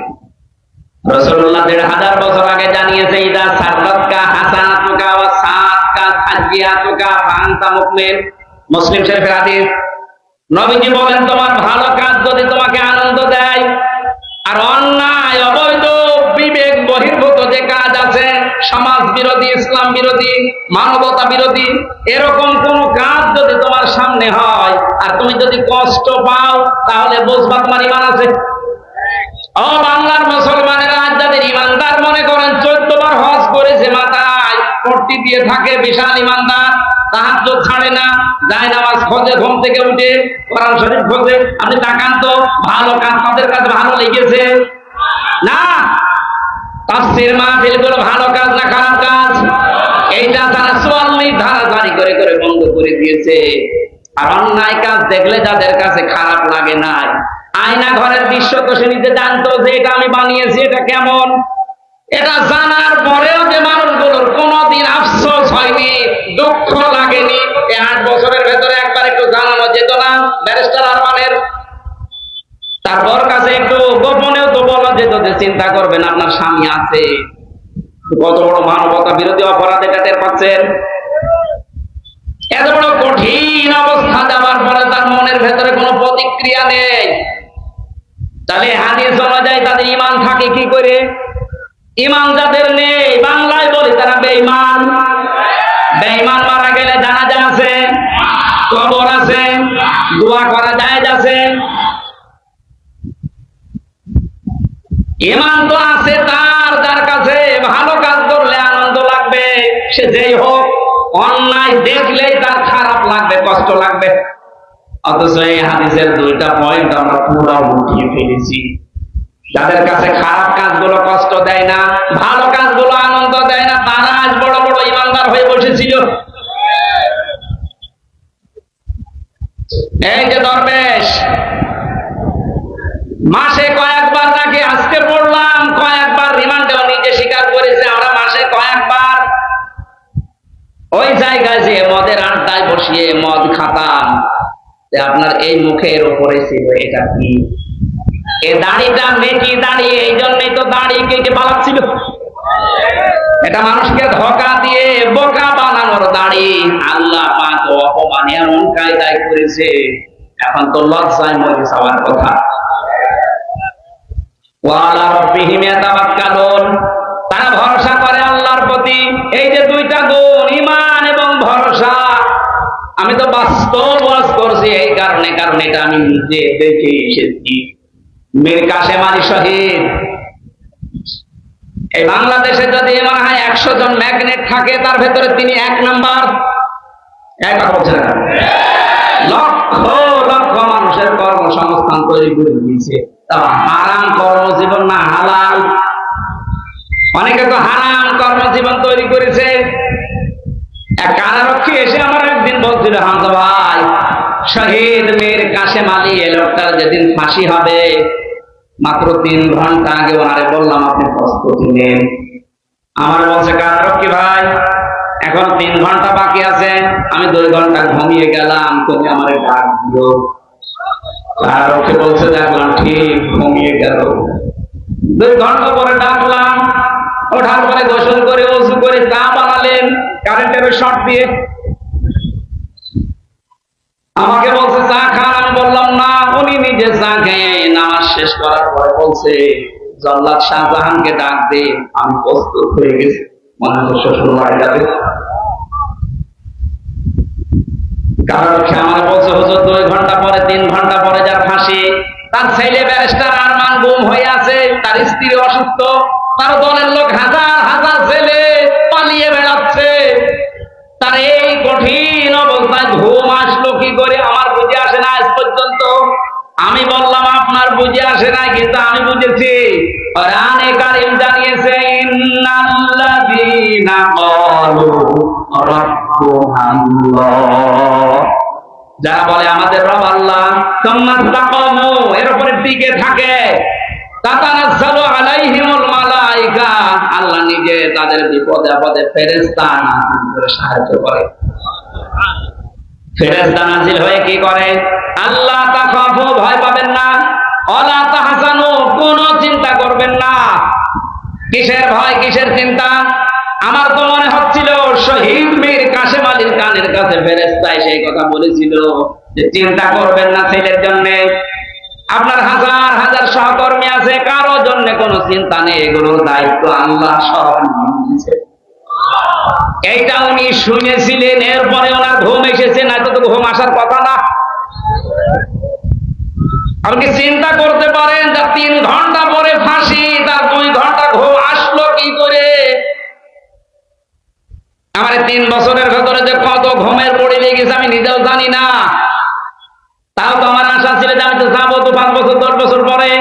রাসূলুল্লাহ ১৫০০ বছর আগে জানিয়েছে, ইদা সাররাতকা হাসানাতুকা ওয়া সাআতকা সাইয়্যাতুকা ফাআনতা মুমিন। মুসলিম শরীফের হাদিস। নবীজি বলেন, তোমার ভালো কাজ যদি তোমাকে আনন্দ দেয়, আর অন্যায় অবৈধ বিবেক বহির্ভূত যে কাজ আছে, সমাজ বিরোধী, ইসলাম বিরোধী, মানবতা বিরোধী, এরকম কোন কাজ যদি তোমার সামনে হয় আর তুমি যদি কষ্ট পাও, তাহলে বুঝবা তোমার ঈমান আছে। ও বাংলার মুসলমানেরা, আজ যাদের ঈমানদার মনে করেন 14 বার হজ করেছে, মাথায় পট্টি দিয়ে থাকে, বিশাল ঈমানদার, তাহাজ্জুদ ছাড়ে না, যায় নামাজ খোঁজে, ঘুম থেকে উঠে কোরআন শরীফ খোঁজে, আপনি তাকান তো ভালো কাজ তাদের কাছে ভালো লেগেছে না? তাফসীর মাহফিল গুলো ভালো কাজ না খারাপ কাজ? এইটা তারা 44 ধারা জারি করে করে বন্ধ করে দিয়েছে। আর অন্যায় কাজ দেখলে যাদের কাছে খারাপ লাগে না, আয়না ঘরের দৃশ্য তো সে নিজে জানতো যে এটা আমি বানিয়েছি, এটা কেমন। এটা জানার পরেও যে মানুষগুলোর কোনোদিন আফসোস হয়নি, দুঃখ লাগেনি। এই 8 বছরের ভেতরে একবার একটু জানানো যেত না ব্যারিস্টার আরমানের? তারপর কাছে একটু গোপনেও তো বলা যেত যে চিন্তা করবেন আপনার স্বামী আছে। কত বড় মানবতা বিরোধী অপরাধ এটা টের পাচ্ছেন। এত বড় কঠিন অবস্থা যাওয়ার পরে তার মনের ভেতরে কোনো প্রতিক্রিয়া নেই, তাহলে হাদিস অনুযায়ী তাদের ঈমান থাকে কি করে? ঈমান যাদের নেই, বাংলায় বলি তারা বেঈমান। বেঈমান মারা গেলে জানাজা আছে, কবর আছে, দোয়া করা জায়েজ আছে। ঈমান তো আছে তার যার কাছে ভালো কাজ করলে আনন্দ লাগবে, সে যেই হোক, অন্যায় দেখলেই তার খারাপ লাগবে, কষ্ট লাগবে। অথচ এই হাদিসের দুইটা পয়েন্ট আমরা পুরো উঠিয়ে ফেলেছি। যাদের কাছে খারাপ কাজগুলো কষ্ট দেয় না, ভালো কাজগুলো আনন্দ দেয় না, তারা আজ বড় বড় ইমানদার হয়ে বসেছিল। এই যে দরবেশ মাসে কয়েকবার নাকি, আজকে পড়লাম কয়েকবার রিমান্ডেও নিজে স্বীকার করেছে, আমরা মাসে কয়েকবার ওই জায়গায় যে মদের আড্ডায় বসিয়ে মদ খাতাম। আপনার এই মুখের উপরে ছিল এটা কি? এই দাড়িটা মেকি দাঁড়িয়ে, এই জন্যই তো দাড়ি কেটে পালাচ্ছিল। এটা মানুষকে ধোঁকা দিয়ে বোকা বানানোর দাড়ি। আল্লাহ পাক অপমান এমন কায়দায় করেছে, এখন তো লজ্জায় মরে যাওয়ার কথা। ওয়ালা রাব্বিহিম ইয়াতাওয়াক্কালুন, তারা ভরসা করে আল্লাহর প্রতি। এই যে দুইটা গুণ, ঈমান এবং ভরসা, আমি তো বাস্তব ওয়াজ করছি এই কারণে, কারণ এটা আমি নিজে দেখে এসেছি। মীর কাসেম আলী শহীদ, এই বাংলাদেশে যদি মনে হয় 100 জন ম্যাগনেট থাকে, তার ভেতরে তিনি 1 নাম্বার। লক্ষ লক্ষ মানুষের কর্মসংস্থান তৈরি করে দিয়েছে। হারাম কর্মজীবন না হালাল? অনেকে তো হারাম কর্মজীবন তৈরি করেছে। এক কারারক্ষী এসে আমার একদিন বলছিল, হামজা ভাই, শহীদ মীর কাসেম আলী এই লোকটার যেদিন ফাঁসি হবে, মাত্র 3 ঘন্টা আগে ওনারে বললাম আপনি প্রস্তুতি নেন। আমার বলছে কারারক্ষী ভাই, এখন 3 ঘন্টা বাকি আছে, আমি 2 ঘন্টা ঘুমিয়ে গেলাম, তুমি আমারে ডাক দিও। কারারক্ষী বলছে দেখলাম ঠিক ঘুমিয়ে গেল। 2 ঘন্টা পরে ডাকলাম, ওঠার পরে গোসল করে ওযু করে চা বানালেন কারেন্টের শর্ট দিয়ে। আমাকে বলছে চা খান, আমি বললাম না। উনি নিজে চা খেয়ে নামাজ শেষ করার পরে বলছে জল্লাদ শাহজাহানকে ডাক দে, আমি প্রস্তুত হয়ে গেছি, মনে হয় শ্বশুর বাড়ি যাবে। কারণ আমার বলছে হুজুর 2 ঘন্টা পরে 3 ঘন্টা পরে যার ফাঁসি, তার ছেলে ব্যারিস্টার আরমান গুম হয়ে আছে, তার স্ত্রী অসুস্থ, তার দলের লোক হাজার হাজার ছেলে পালিয়ে বেড়াচ্ছে। তার এই কঠিন অবস্থায় ঘুম আসলো কি করে আমার বুঝে আসে না আজ পর্যন্ত। আমি বললাম আপনার বুঝে আসে না, কিন্তু আমি বুঝেছি। কোরআনে কারীম জানিয়েছে ইন্নাল্লাযীনা ক্বালু রাব্বুনাল্লাহ, যারা বলে আমাদের রব আল্লাহ, সুম্মা ইসতাকামু, এর উপরে টিকে থাকে, তাতানাজ্জালু আলাইহিমুল মালায়েকা, আল্লাহ নিজে তাদের বিপদে আপদে ফেরেশতা নাযিল করে সাহায্য করে। ফেরেশতা নাযিল হয়ে কি করে? আল্লাহ তাখাফু, ভয় পাবেন না, ওয়ালা তাহজানু, কোনো চিন্তা করবেন না। কিসের ভয়, কিসের চিন্তা? আমার তো মনে হচ্ছিল শহীদ মীর কাসেম আলীর কানের কাছে ফেরেশতা সেই কথা বলেছিল যে চিন্তা করবেন না ছেলের জন্য, আপনার হাজার হাজার সহকর্মী আছে, কারো জন্য কোনো চিন্তা নেই, এগুলোর দায়িত্ব আল্লাহ সব নিয়েছে। এইটা উনি শুনেছিলেন, এরপরে ওনার ঘুম এসেছে, না তো ঘুম আসার কথা না। আপনি চিন্তা করতে পারেন যে 3 ঘন্টা পরে ফাঁসি, তার 2 ঘন্টা ঘুম আসলো কি করে? আমার 3 বছরের ভেতরে যে কত ঘুমের পড়ে লেগেছে আমি নিজেও জানি না। তাও তো আমার আশা ছিল যে আমি তো যাবো তো 5 বছর 10 বছর পরে।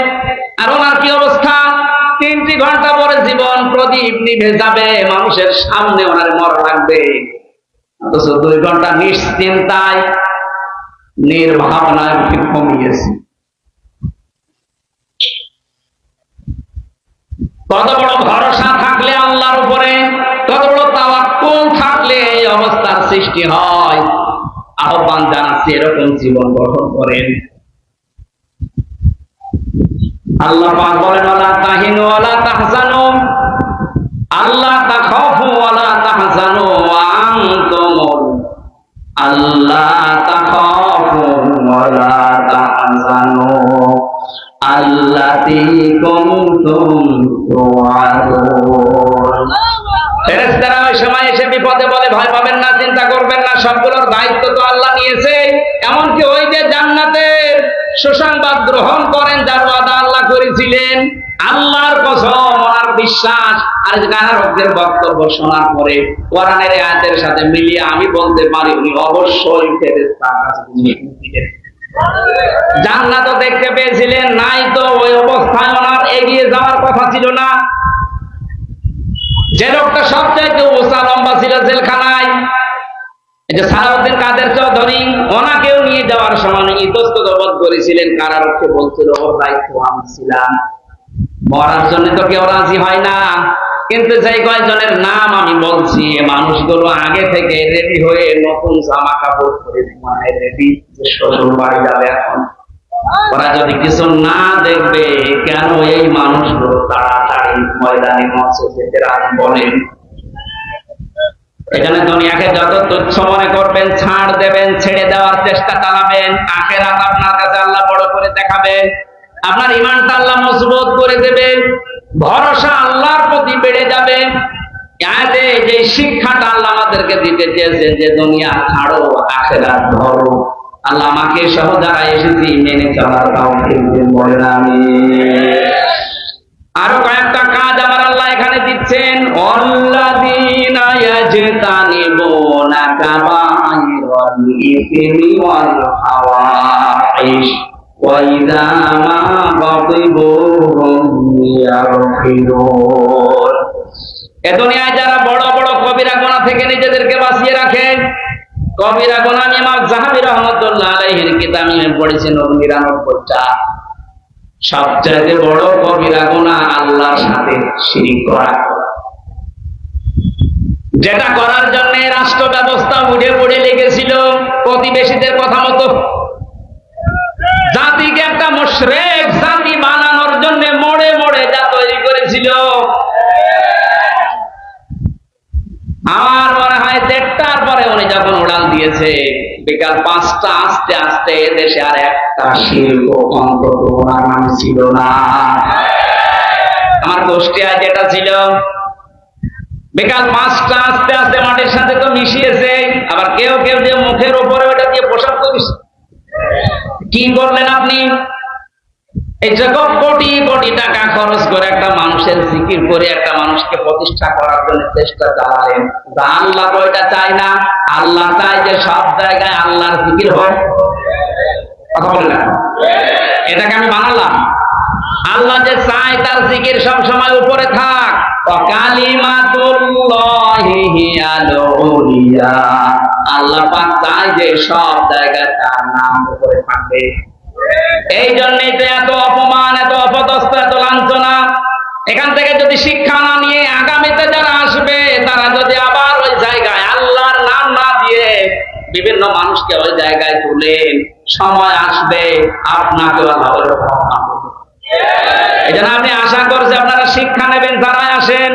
আর ওনার কি অবস্থা? 3 ঘন্টা পরে জীবন প্রদীপ নিভে যাবে, মানুষের সামনে ওনার মরা লাগবে, অথচ 2 ঘন্টা নিশ্চিন্তায় নির্ভাবনায় ঘুমিয়েছি। কত বড় ভরসা থাকলে আল্লাহর উপরে, কত বড় তাওয়াক্কুল থাকলে এই অবস্থার সৃষ্টি হয়। আহ্বান জানাচ্ছি এরকম জীবন গঠন করেন। আল্লাহ পাক বলেন ওয়ালা তাহিনু ওয়ালা তাহজানু, আল্লাহ তাখাফু ওয়ালা তাহজানু ওয়া আনতুমুল, আল্লাহ তাখাফু ওয়ালা তাহজানু আল্লাতী কুনতুম তুআদুন। ফেরেশতারা ওই সময় এসে বিপদে বলে ভয় পাবেন না, চিন্তা করবেন না, সবগুলোর দায়িত্ব তো আল্লাহ নিয়েছে। এমনকি ওই যে জান্নাতের সুসংবাদ গ্রহণ করেন যার ওয়াদা আল্লাহ করেছিলেন, আল্লাহর কসম ওনার বিশ্বাস আর গায়কদের বক্তব্য শোনার পরে কোরআনের আয়াতের সাথে মিলিয়ে আমি বলতে পারি উনি অবশ্যই ফেরেশতার কাছে গিয়েছিলেন। জান্নাতও দেখতে পেয়েছিলেন, নাই তো ওই অবস্থায় ওনার এগিয়ে যাওয়ার কথা ছিল না। যে লোকটা সবচাইতে উঁচা লম্বা ছিল জেলখানায়, এই যে সালাউদ্দিন কাদের চৌধুরী, ওনাকেও নিয়ে যাওয়ার সময় ইতস্তত বোধ করেছিলেন, কারারক্ষে বলছিল ওর দায়িত্ব আমি ছিলাম। মরার জন্য তো কেউ রাজি হয় না, কিন্তু যে কয়জনের নাম আমি বলছি মানুষগুলো আগে থেকে রেডি হয়ে নতুন জামা কাপড় পরে মানে রেডি, যে শ্বশুর বাড়ি যাবে এখন। ওরা যদি কিছু না দেখবে, কেন এই মানুষগুলো তাড়াতাড়ি ময়দানে মঞ্চে যেতে রাজি বলেন? এখানে দুনিয়াকে যত তুচ্ছ মনে করবেন, ছাড় দেবেন, ছেড়ে দেওয়ার চেষ্টা চালাবেন, আখিরাত আপনার কাছে আল্লাহ বড় করে দেখাবেন, আপনার ঈমানটা আল্লাহ মজবুত করে দেবে, ভরসা আল্লাহর প্রতি বেড়ে যাবে। আয়াতে যে শিক্ষাটা আল্লাহ আমাদেরকে দিতে চেয়েছেন যে দুনিয়া ছাড়ো, আখিরাত ধরো, আল্লাহ আমাকে সহ যারা এসেছি মেনে চলার তৌফিক দিন বলেন আমিন। আরো কয়েকটা কাজ আমার আল্লাহ এখানে দিচ্ছেন, আল্লাযীনা ইয়াজতানিবুনা কাবাইরাল ইসমি ওয়াল ফাওয়াহিশ ওয়া ইযা মা গাদিবু হুম ইয়াগফিরুন। এ দুনিয়ায় যারা বড় বড় কবিরা গুনাহ থেকে নিজেদেরকে বাঁচিয়ে রাখে, কবিরা গুনাহ ইমাম যাহাবী রাহমাতুল্লাহ আলাইহির কিতাবে পড়েছেন 99টা। সবচেয়ে বড় কবিরা গুনাহ আল্লাহর সাথে শিরিক করা, যেটা করার জন্য রাষ্ট্র ব্যবস্থা উঠে পড়ে লেগেছিল প্রতিবেশীদের কথা মতো। জাতিকে একটা মুশরিক জাতি বানানোর জন্য মোড়ে মোড়ে যা তৈরি করেছিল, আমার মনে হয় 1:30টার পরে উনি যখন উড়াল দিয়েছে, বিকাল 5টা আস্তে আস্তে দেশে আর একটা শিল্প অন্তত ওনার নাম ছিল না। আমার কুষ্টিয়ায় যেটা ছিল, বিকাল 5টা আস্তে আস্তে মাটির সাথে তো মিশিয়েছে, আবার কেউ কেউ যে মুখের উপরে ওটা দিয়ে পোশাক করিস। কি করলেন আপনি? এই যে কোটি কোটি টাকা খরচ করে একটা মানুষের জিকির করে একটা মানুষকে প্রতিষ্ঠা করার জন্য চেষ্টা চালালেন। আল্লাহ তো এটা চায় না, আল্লাহ চায় যে সব জায়গায় আল্লাহর জিকির হয়। কথা বলেন না, এটাকে আমি বানালাম। আল্লাহ যে চায় তার জিকির সব সময় উপরে থাক। কালিমাতুল্লাহি হিয়াল উলিয়া, আল্লাহ পাক চায় যে সব জায়গায় তার নাম উপরে থাকবে। এই জন্যই তো এত অপমান, এত অপদস্থ, এত লাঞ্ছনা। এখান থেকে যদি শিক্ষা না নিয়ে আগামীতে যারা আসবে, তারা যদি আবার ওই জায়গায় আল্লাহর নাম না দিয়ে বিভিন্ন মানুষকে ওই জায়গায় তুলেন, সময় আসবে আপনাকে আল্লাহ অপমান করবে। এই জন্য আপনি আশা করছি আপনারা শিক্ষা নেবেন যারা আসেন।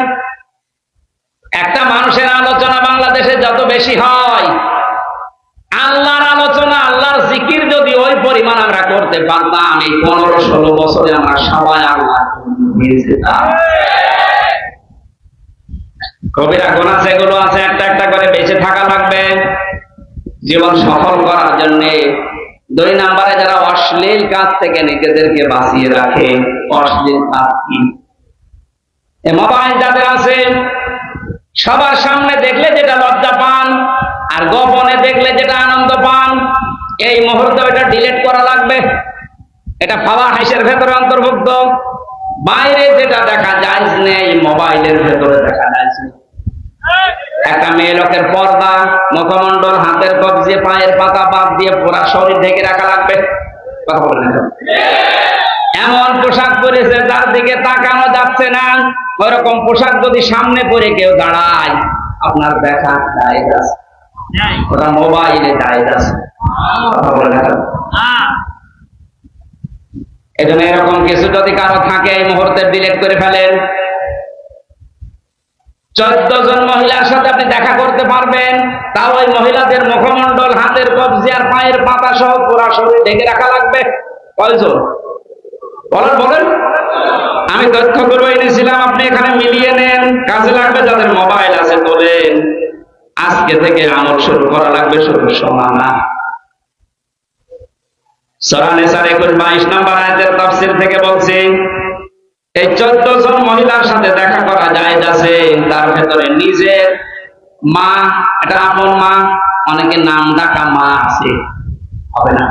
একটা মানুষের আলোচনা বাংলাদেশে যত বেশি হয়, আল্লাহর আলোচনা, আল্লাহর জিকির যদি ওই পরিমাণ আমরা করতে পারতাম, এই 15-16 বছরে আমরা সবাই আল্লাহ দিয়েছিলাম। কবিরা গুনাহ যেগুলো আছে একটা একটা করে বেঁচে থাকা লাগবে জীবন সফল করার জন্য। 2 নম্বরে যারা অশ্লীল কাজ থেকে নিজেদেরকে বাঁচিয়ে রাখে। অশ্লীল কাজ কি? মোবাইল যাদের আছে, সবার সামনে দেখলে যেটা লজ্জা পান আর গোপনে দেখলে যেটা আনন্দ পান, এই মুহূর্তে এটা ডিলিট করা লাগবে। এটা ফাওয়াহিশের ভেতরে অন্তর্ভুক্ত। বাইরে যেটা দেখা যায় নেই, মোবাইলের ভেতরে দেখা যায়। একটা মেয়ে লোকের পর্দা, মুখমণ্ডল, হাতের কবজি, পায়ের পাতা বাদ দিয়ে পুরা শরীর ঢেকে রাখা লাগবে। কথা বলেন, এমন পোশাক পরেছে যার দিকে তাকানো যাচ্ছে না, ওইরকম পোশাক যদি সামনে পরে কেউ দাঁড়ায়, আপনার দেখা জায়েজ আছে, ওটা মোবাইলে জায়েজ আছে। কথা বলেন, এই জন্য এরকম কিছু যদি কারো থাকে এই মুহূর্তে ডিলিট করে ফেলেন। 14 জন মহিলার সাথে আপনি দেখা করতে পারবেন, তাও ওই মহিলাদের মুখমণ্ডল, হাতের কবজি আর পায়ের পাতা সহ পুরা শরীর ঢেকে রাখা লাগবে। কয়জন বলেন? আমি তথ্যগুলো এনেছিলাম, আপনি এখানে মিলিয়ে নেন, কাজে লাগবে। যাদের মোবাইল আছে বলেন। আজকে থেকে আমল শুরু করা লাগবে, শুধু শোনা না। সূরা নিসার 22 নম্বর আয়াতের তাফসীর থেকে বলছি, এই 14 জন মহিলার সাথে দেখা করা জায়েজ আছে। তার ভেতরে নিজের মা, এটা আপন মা, অনেকে নাম ডাকা মা আছে, হবে না।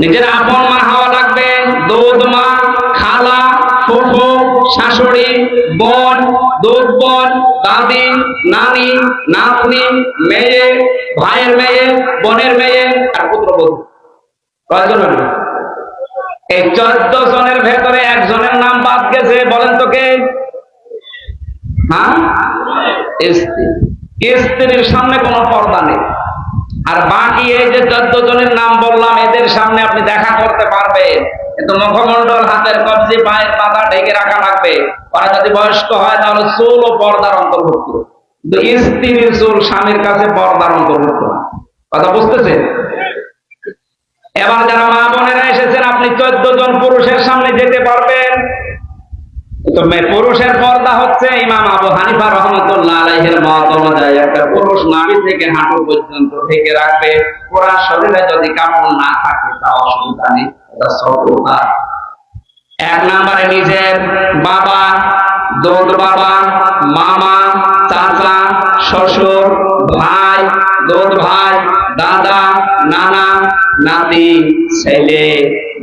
নিজের আপন মা হওয়া লাগবে, দুধ মা, খালা, ফুফু, শাশুড়ি, বোন, দুধ বোন, দাদি, নানি, নাতনি, মেয়ে, ভাইয়ের মেয়ে, বোনের মেয়ে আর পুত্রবধূ। কয়জন হলো? এই 14 জনের ভেতরে একজনের নাম বাদ গেছে, বলেন তো কে? হ্যাঁ, স্ত্রী। স্ত্রীর সামনে কোনো পর্দা নেই। আর বাকি এই যে 14 জনের নাম বললাম, এদের সামনে আপনি দেখা করতে পারবেন, কিন্তু মুখমণ্ডল, হাতের কবজি, পায়ের পাতা ঢেকে রাখা লাগবে। ওরা যদি বয়স্ক হয় তাহলে চুল ও পর্দার অন্তর্ভুক্ত, কিন্তু স্ত্রীর চুল স্বামীর কাছে পর্দার অন্তর্ভুক্ত। কথা বুঝতেছেন? এবার যারা মা বোনেরা এসেছেন, আপনি 14 জন পুরুষের সামনে যেতে পারবেন। পুরুষের পর্দা হচ্ছে ইমাম আবু হানিফা রাহমাতুল্লাহ আলাইহির মত অনুযায়ী একটা পুরুষ নাভি থেকে হাঁটু পর্যন্ত ঢেকে রাখবে। পুরা শরীরে যদি কাপড় না থাকে তাও অসুবিধা নেই, এটা সতর্কতা। 1 নম্বরে নিজের বাবা, দুধ বাবা, মামা, চাচা, শ্বশুর, ভাই, দুধ ভাই, দাদা, নানা, নাতি, ছেলে,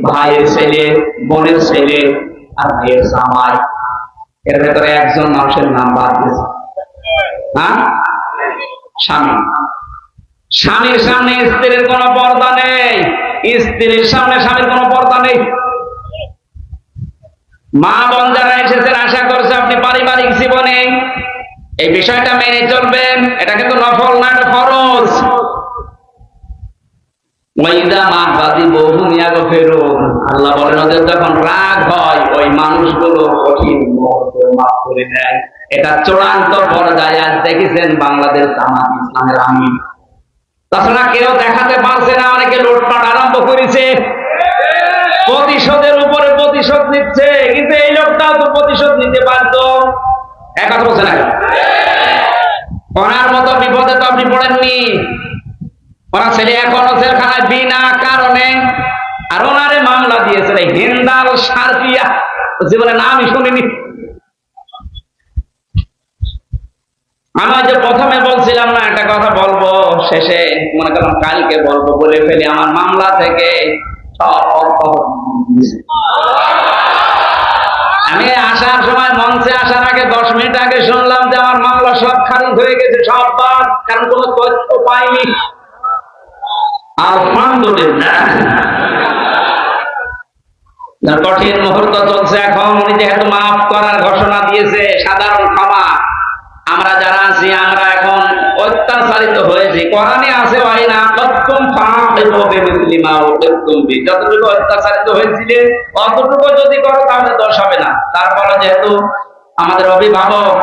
ভাইয়ের ছেলে, বোনের ছেলে আর ভাইয়ের জামাই। এর ভেতরে একজন মানুষের নাম বাদ গেছে। হ্যাঁ, স্বামী। স্বামীর সামনে স্ত্রীর কোনো পর্দা নেই, স্ত্রীর সামনে স্বামীর কোনো পর্দা নেই। মা বোন যারা এসেছেন, আশা করছে আপনি পারিবারিক জীবনে এই বিষয়টা মেনে চলবেন। এটা কিন্তু নফল না, এটা ফরজ। আল্লাহ বলেন, ওদের যখন রাগ হয় ওই মানুষগুলো কঠিন মুহূর্তে মাফ করে দেয়। এটা চূড়ান্ত পর্যায়ে আজ দেখেছেন বাংলাদেশ জামাত ইসলামের আমির। তাছাড়া কেউ দেখাতে পারছে না, অনেকে লুটপাট আরম্ভ করেছে, প্রতিশোধের উপরে প্রতিশোধ নিচ্ছে। কিন্তু এই লোকটাও তো প্রতিশোধ নিতে পারতো। এক কথা বলছে না, ওনার মতো বিপদে তো আপনি পড়েননি। ওনার ছেলে এখনো জেলখানায় বিনা কারণে, আর ওনারে মামলা দিয়েছে হিন্দাল সার্পিয়া, জীবনে নামই শুনিনি। আমি যে প্রথমে বলছিলাম না একটা কথা বলবো, শেষে মনে করলাম কালকে বলবো, বলে ফেলি। আমার মামলা থেকে সব আমি আসার সময়, মঞ্চে আসার আগে 10 মিনিট আগে শুনলাম যে আমার মামলা সব খারিজ হয়ে গেছে, সব বাদ, কারণ কোনো তথ্য পাইনি। আলহামদুলিল্লাহ, কঠিন মুহূর্ত চলছে এখন। উনি যেহেতু মাফ করার ঘোষণা দিয়েছে, সাধারণ ক্ষমা, আমরা যারা আছি আমরা এখন অত্যাচারিত হয়েছি। কোরআনে আছে, যতটুকু অত্যাচারিত হয়েছিল অতটুকু যদি করো তাহলে দোষ হবে না। তারপরে যেহেতু আমাদের অভিভাবক,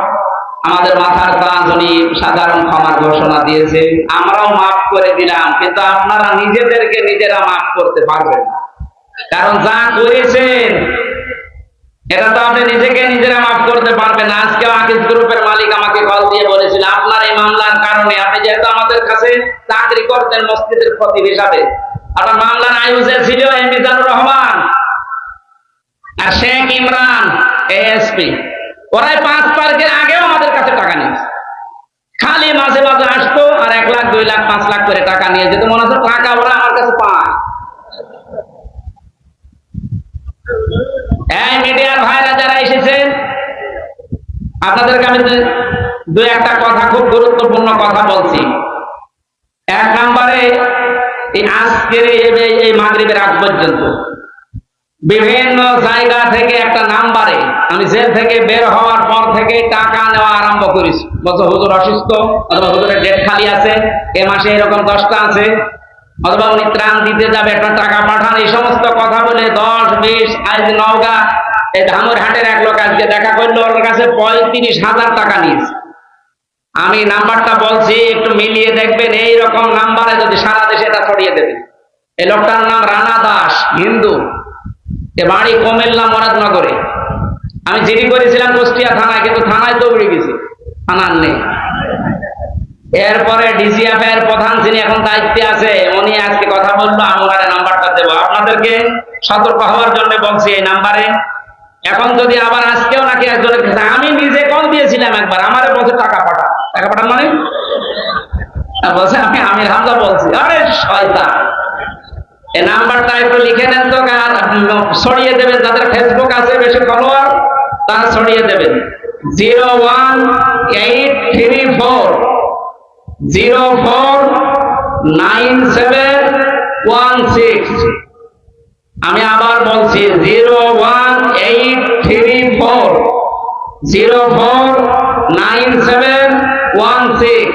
আমাদের মাথার তাজ, উনি সাধারণ ক্ষমার ঘোষণা দিয়েছে, আমরাও মাফ করে দিলাম। কিন্তু আপনারা নিজেদেরকে নিজেরা মাফ করতে পারবেন না, কারণ যা করেছেন এটা তো আপনি নিজেকে নিজেরা মাফ করতে পারবেন না। আজকে আকিজ গ্রুপের মালিক আমাকে কল দিয়ে বলেছিল, আপনার এই মামলার কারণে, আপনি যেহেতু আমাদের কাছে চাকরি করতেন মসজিদের খতিব হিসাবে, আপনার মামলার আয়ুষে ছিল মিজানুর রহমান আর শেখ ইমরান এএসপি, ওরাই 5 তারিখের আগেও আমাদের কাছে টাকা নিয়েছে। খালি মাঝে মাঝে আসতো আর 1 লাখ 2 লাখ 5 লাখ করে টাকা নিয়ে যেত, মনে হচ্ছে টাকা ওরা আমার কাছে পায়। এই মিডিয়ার ভাইরা যারা এসেছেন, আপনাদেরকে আমি 2-1টা কথা, খুব গুরুত্বপূর্ণ কথা বলছি। 1 নম্বরে, এই আজকের এই মাগরিবের আগ পর্যন্ত বিভিন্ন জায়গা থেকে একটা নাম্বারে, আমি জেল থেকে বের হওয়ার পর থেকে টাকা নেওয়া আরম্ভ করেছি। বলছো হুজুর অসুস্থ, অথবা হুজুরের ডেট খালি আছে, এ মাসে এরকম 10টা আছে, অথবা উনি ত্রাণ দিতে যাবে, একটা টাকা পাঠান, এই সমস্ত কথা বলে 10-20। আজ নওগাঁ এই ধামুরহাটের এক লোক আজকে দেখা করলো, ওর কাছে 35,000 টাকা নিয়েছে। আমি নাম্বারটা বলছি, একটু মিলিয়ে দেখবেন। এইরকম নাম্বারে যদি সারা দেশে এটা ছড়িয়ে দেবে। এই লোকটার নাম রানা দাস, হিন্দু, এ বাড়ি কুমিল্লা মুরাদনগরে। আমি জিডি করেছিলাম কুষ্টিয়া থানায়, কিন্তু থানায় দৌড়ে গেছি, থানার নেই। এরপরে ডিজিএফ এর প্রধান যিনি এখন দায়িত্বে আছে উনি আজকে কথা বললো, আমি ওনার নাম্বারটা দেবো। আপনাদেরকে সতর্ক হওয়ার জন্য বলছি এই নাম্বারে। এখন যদি আবার আজকেও নাকি একজনের কাছে, আমি নিজে কল দিয়েছিলাম একবার, আমারে বলছে টাকা পাঠান। টাকা পাঠান মানে বলছে আমি আমির হামজা বলছি। আরে শয়তান, এই নাম্বারটা একটু লিখে নেন তো, আর ছড়িয়ে দেবেন যাদের ফেসবুক আছে বেশি ফলোয়ার, তারা ছড়িয়ে দেবেন। 01834049716। আমি আবার বলছি 01834049716।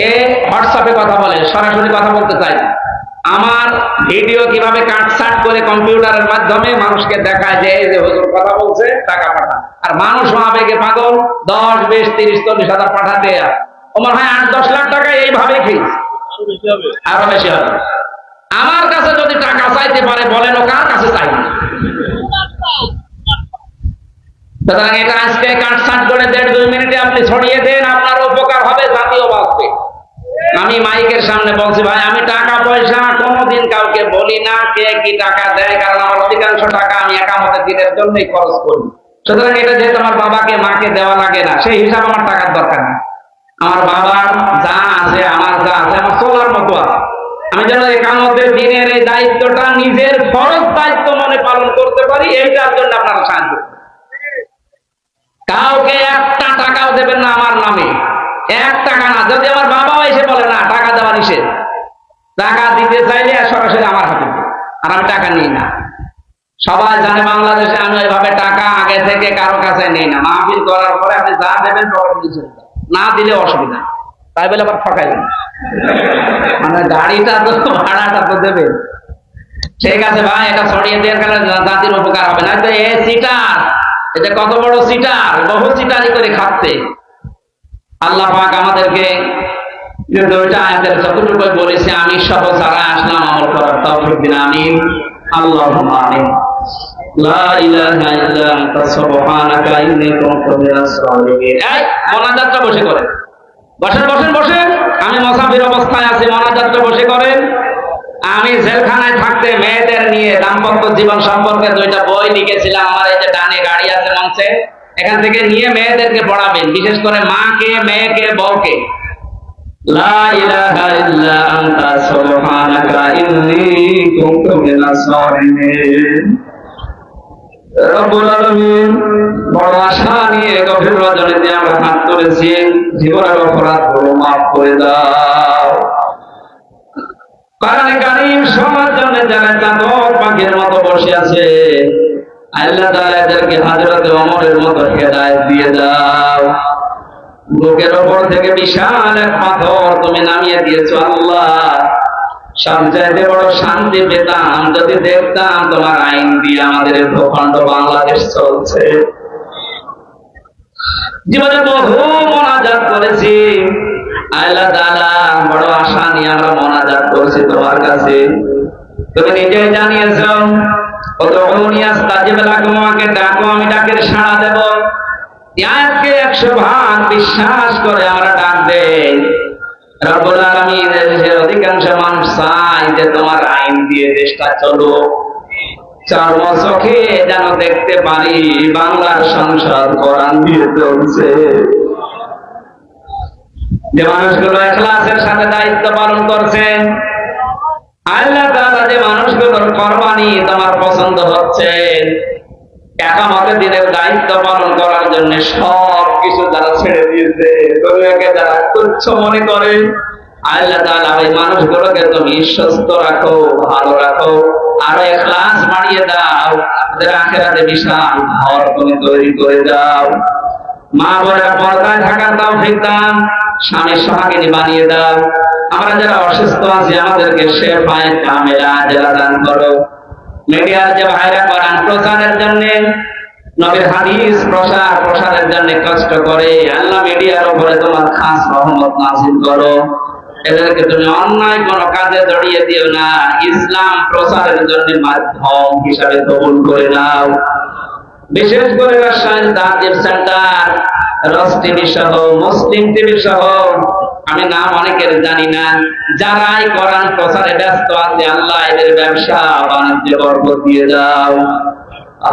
এ হোয়াটসঅ্যাপে কথা বলে, সরাসরি কথা বলতে চাই। আমার ভিডিও কিভাবে কাটছাট করে কম্পিউটারের মাধ্যমে মানুষকে দেখায় যে এই যে হুজুর কথা বলছে, টাকা পাঠান। আর মানুষ আবেগে পাগল, 10, 20, 30, 40 হাজার পাঠাতে আমার হয় 8-10 লাখ টাকা এইভাবে খেয়েছে, আরো বেশি হবে। আমার কাছে যদি টাকা চাইতে পারে বলেন ও কার কাছে চাই। সুতরাং এটা আজকে কাটছাট করে 1.5-2 মিনিটে আপনি ছড়িয়ে দেন, আপনার উপকার হবে, জাতীয় বাঁচবে। আমি মাইকের সামনে বলছি ভাই, আমি টাকা পয়সা কোনোদিন কাউকে বলি না কে কি টাকা দেয়, কারণ আমার অধিকাংশ টাকা আমি একামতের দিনের জন্যই খরচ করি। সুতরাং এটা যেহেতু আমার বাবাকে মাকে দেওয়া লাগে না, সেই হিসাব আমার টাকার দরকার নেই। আমার বাবার যা আছে, আমার যা আছে, আমার চলার মতো আছে। আমি যেন একামতের দিনের এই দায়িত্বটা নিজের ফরজ দায়িত্ব মনে পালন করতে পারি, এইটার জন্য আপনারা সাহায্য। কাউকে একটা টাকাও দেবেন না আমার নামে, 1 টাকা না। যদি আমার বাবাও এসে বলে না টাকা দেওয়া নিষেধ, টাকা দিতে চাইলে সরাসরি আমার হাতে, আর আমি টাকা নিই না। সবাই জানে বাংলাদেশে আমি ওইভাবে টাকা আগে থেকে কারো কাছে নেই না। মাহফিল করার পরে আপনি যা দেবেন না দিলে অসুবিধা, তাই বলে আবার ঠকাইবেন, মানে গাড়িটা তো ভাড়াটা তো দেবেন। ঠিক আছে ভাই, এটা ছড়িয়ে দেওয়ার কারণে জাতির উপকার হবে। না তো এ সিটার, এটা কত বড় সিটার, বহু সিটারি করে খাচ্ছে। আল্লাহ পাক আমাদেরকে দুইটা আয়াতের যতটুকু বলেছে আমি সহ যারা আসলাম আমল করার তৌফিক দিন, আমিন। আল্লাহুম্মা আমিন। লা ইলাহা ইল্লা আনতা সুবহানাকা ইন্নী কুনতু মিনাজ জালিমিন। এই মোনাজাতটা বসে করেন, বসেন বসেন বসেন। আমি মুসাফির অবস্থায় আছি, মোনাজাতটা বসে করেন। আমি জেলখানায় থাকতে মেয়েদের নিয়ে দাম্পত্য জীবন সম্পর্কে 2টা বই লিখেছিলাম। আমার এই যে ডানে গাড়ি আছে মঞ্চে, এখান থেকে নিয়ে মেয়েদেরকে পড়াবেন, বিশেষ করে মাকে, মেয়েকে, বউকে। লা ইলাহা ইল্লা আনতা সুবহানাকা ইন্নী কুনতু মিনাজ জালিমিন। রব্বুল আলামিন, বড় আশা নিয়ে গভীর রজনীতে আমরা হাত তুলেছি, জীবনের অপরাধগুলো মাফ করে দাও। কোরআনে কারীম সবার জন্য যারা চাঁদর পাখির মতো বসে আছে, আল্লাহ তাআলা এদেরকে হযরত ওমরের মতো হেদায়েত দিয়ে দাও। বুকের উপর থেকে বিশাল এক পাথর তুমি নামিয়ে দিয়েছো আল্লাহ। সবচাইতে বড় শান্তি পেতাম যদি দেখতাম তোমার আইন দিয়ে আমাদের ভূখণ্ড বাংলাদেশ চলছে। জীবনে বহু মোনাজাত করেছি আল্লাহ তাআলা, বড় আশা নিয়ে আমরা মোনাজাত করছি তোমার কাছে। তুমি নিজে জানিয়েছো উদউনি আস্তাজিব লাকুম, আমাকে ডাকো আমি ডাকের সাড়া দেব। আয়াতকে 100 ভাগ বিশ্বাস করে আমরা ডাক দেই। রব্বুল আলামিন, দেশের অধিকাংশ মানুষ চায় যে তোমার আইন দিয়ে দেশটা চলুক, চর্মচোখে যেন দেখতে পারি বাংলার সংসদ কোরআন দিয়ে চলছে। যে মানুষগুলো ইখলাসের সাথে দায়িত্ব পালন করছে, আল্লাহ তাআলা যে মানুষগুলোর কুরবানি তোমার পছন্দ হচ্ছে, একামতের দিনের দায়িত্ব পালন করার জন্য সব কিছু যারা ছেড়ে দিয়েছে, দুনিয়াকে যারা তুচ্ছ মনে করে, আল্লাহ তাআলা ওই মানুষগুলোকে তুমি সুস্থ রাখো, ভালো রাখো, আরো ইখলাস বাড়িয়ে দাও, ওদের আখিরাতে বিশাল ঘর তুমি তৈরি করে দাও। মা বোনেরা পর্দায় থাকার তৌফিক দাও, স্বামী সোহাগিনী বানিয়ে দাও। আমরা যারা অসুস্থ আছি আমাদেরকে শেফায়ে কামেলা আজেলা দান করো। মিডিয়ার যে ভাইরা কোরআন প্রচারের জন্য, নবীর হাদিস প্রসারের জন্য কষ্ট করে, আল্লাহ মিডিয়ার উপরে তোমার খাস রহমত নাযিল করো। এদেরকে তুমি অন্যায় কোন কাজে জড়িয়ে দিও না, ইসলাম প্রচারের জন্য মাধ্যম হিসাবে কবুল করে নাও। বিশেষ করে রাজশাহী তাজিব সেন্টার রস টিভি সহ, মুসলিম টিভি সহ, আমি নাম অনেকের জানি না, যারাই কোরআন প্রচারে ব্যস্ত আছে, আল্লাহ এদের ব্যবসা বাণিজ্যে বরকত দিয়ে দাও।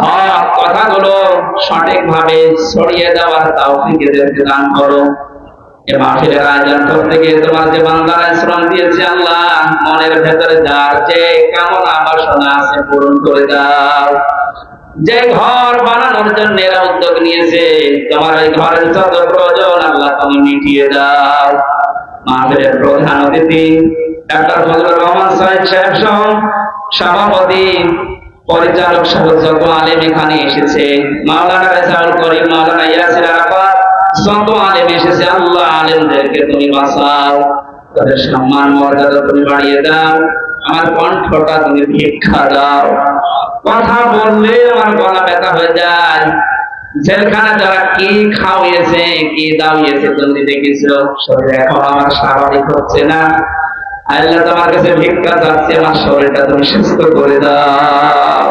হক কথাগুলো সঠিকভাবে ছড়িয়ে দেওয়ার তৌফিক এদেরকে দান করো। এ মাহফিলের আয়োজন করতে গিয়ে তোমার যে বান্দারা শ্রম দিয়েছে আল্লাহ, মনের ভেতরে যার যে কামনা বাসনা আছে পূরণ করে দাও। যে ঘর বানানোর জন্য এরা উদ্যোগ নিয়েছে, তোমার এই ঘরের যত প্রয়োজন আল্লাহ তুমি মিটিয়ে দাও। মাহফিলের প্রধান অতিথি ডাক্তার ফজলুর রহমান সাহেব সহ সভাপতি, পরিচালক সহ যত আলেম এখানে এসেছে, মাওলানা রেজাউল করিম, মাওলানা ইয়াসির আরাফাত, যত আলেম এসেছে আল্লাহ আলেমদেরকে তুমি বাঁচাও, তাদের সম্মান মর্যাদা তুমি বাড়িয়ে দাও। আমার কণ্ঠটা তুমি ভিক্ষা দাও, কথা বললে আমার গলা ব্যথা হয়ে যায়। জেলখানা যারা কি খাওয়িয়েছে, কি দাওয়িয়েছে তুমি দেখেছো, শরীর এখন আমার স্বাভাবিক হচ্ছে না। আল্লাহ তোমার কাছে ভিক্ষা চাচ্ছি, আমার শরীরটা তুমি সুস্থ করে দাও,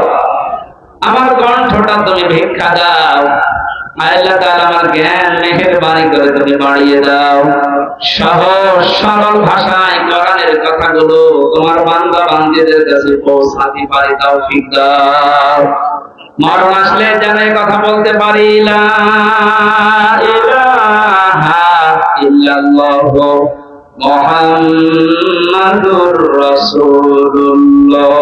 আমার কণ্ঠটা তুমি ভিক্ষা দাও। আল্লাহ তাআলা আমার জ্ঞান মেহেরবানি করে তুমি বাড়িয়ে দাও। সহজ সরল ভাষায় কোরআনের কথাগুলো তোমার বান্দা বান্দীদের কাছে পৌঁছাতে পারি তৌফিক দাও। মরণ আসলে যেন এই কথা বলতে পারি, লা ইলাহা ইল্লাল্লাহু মুহাম্মাদুর রাসূলুল্লাহ।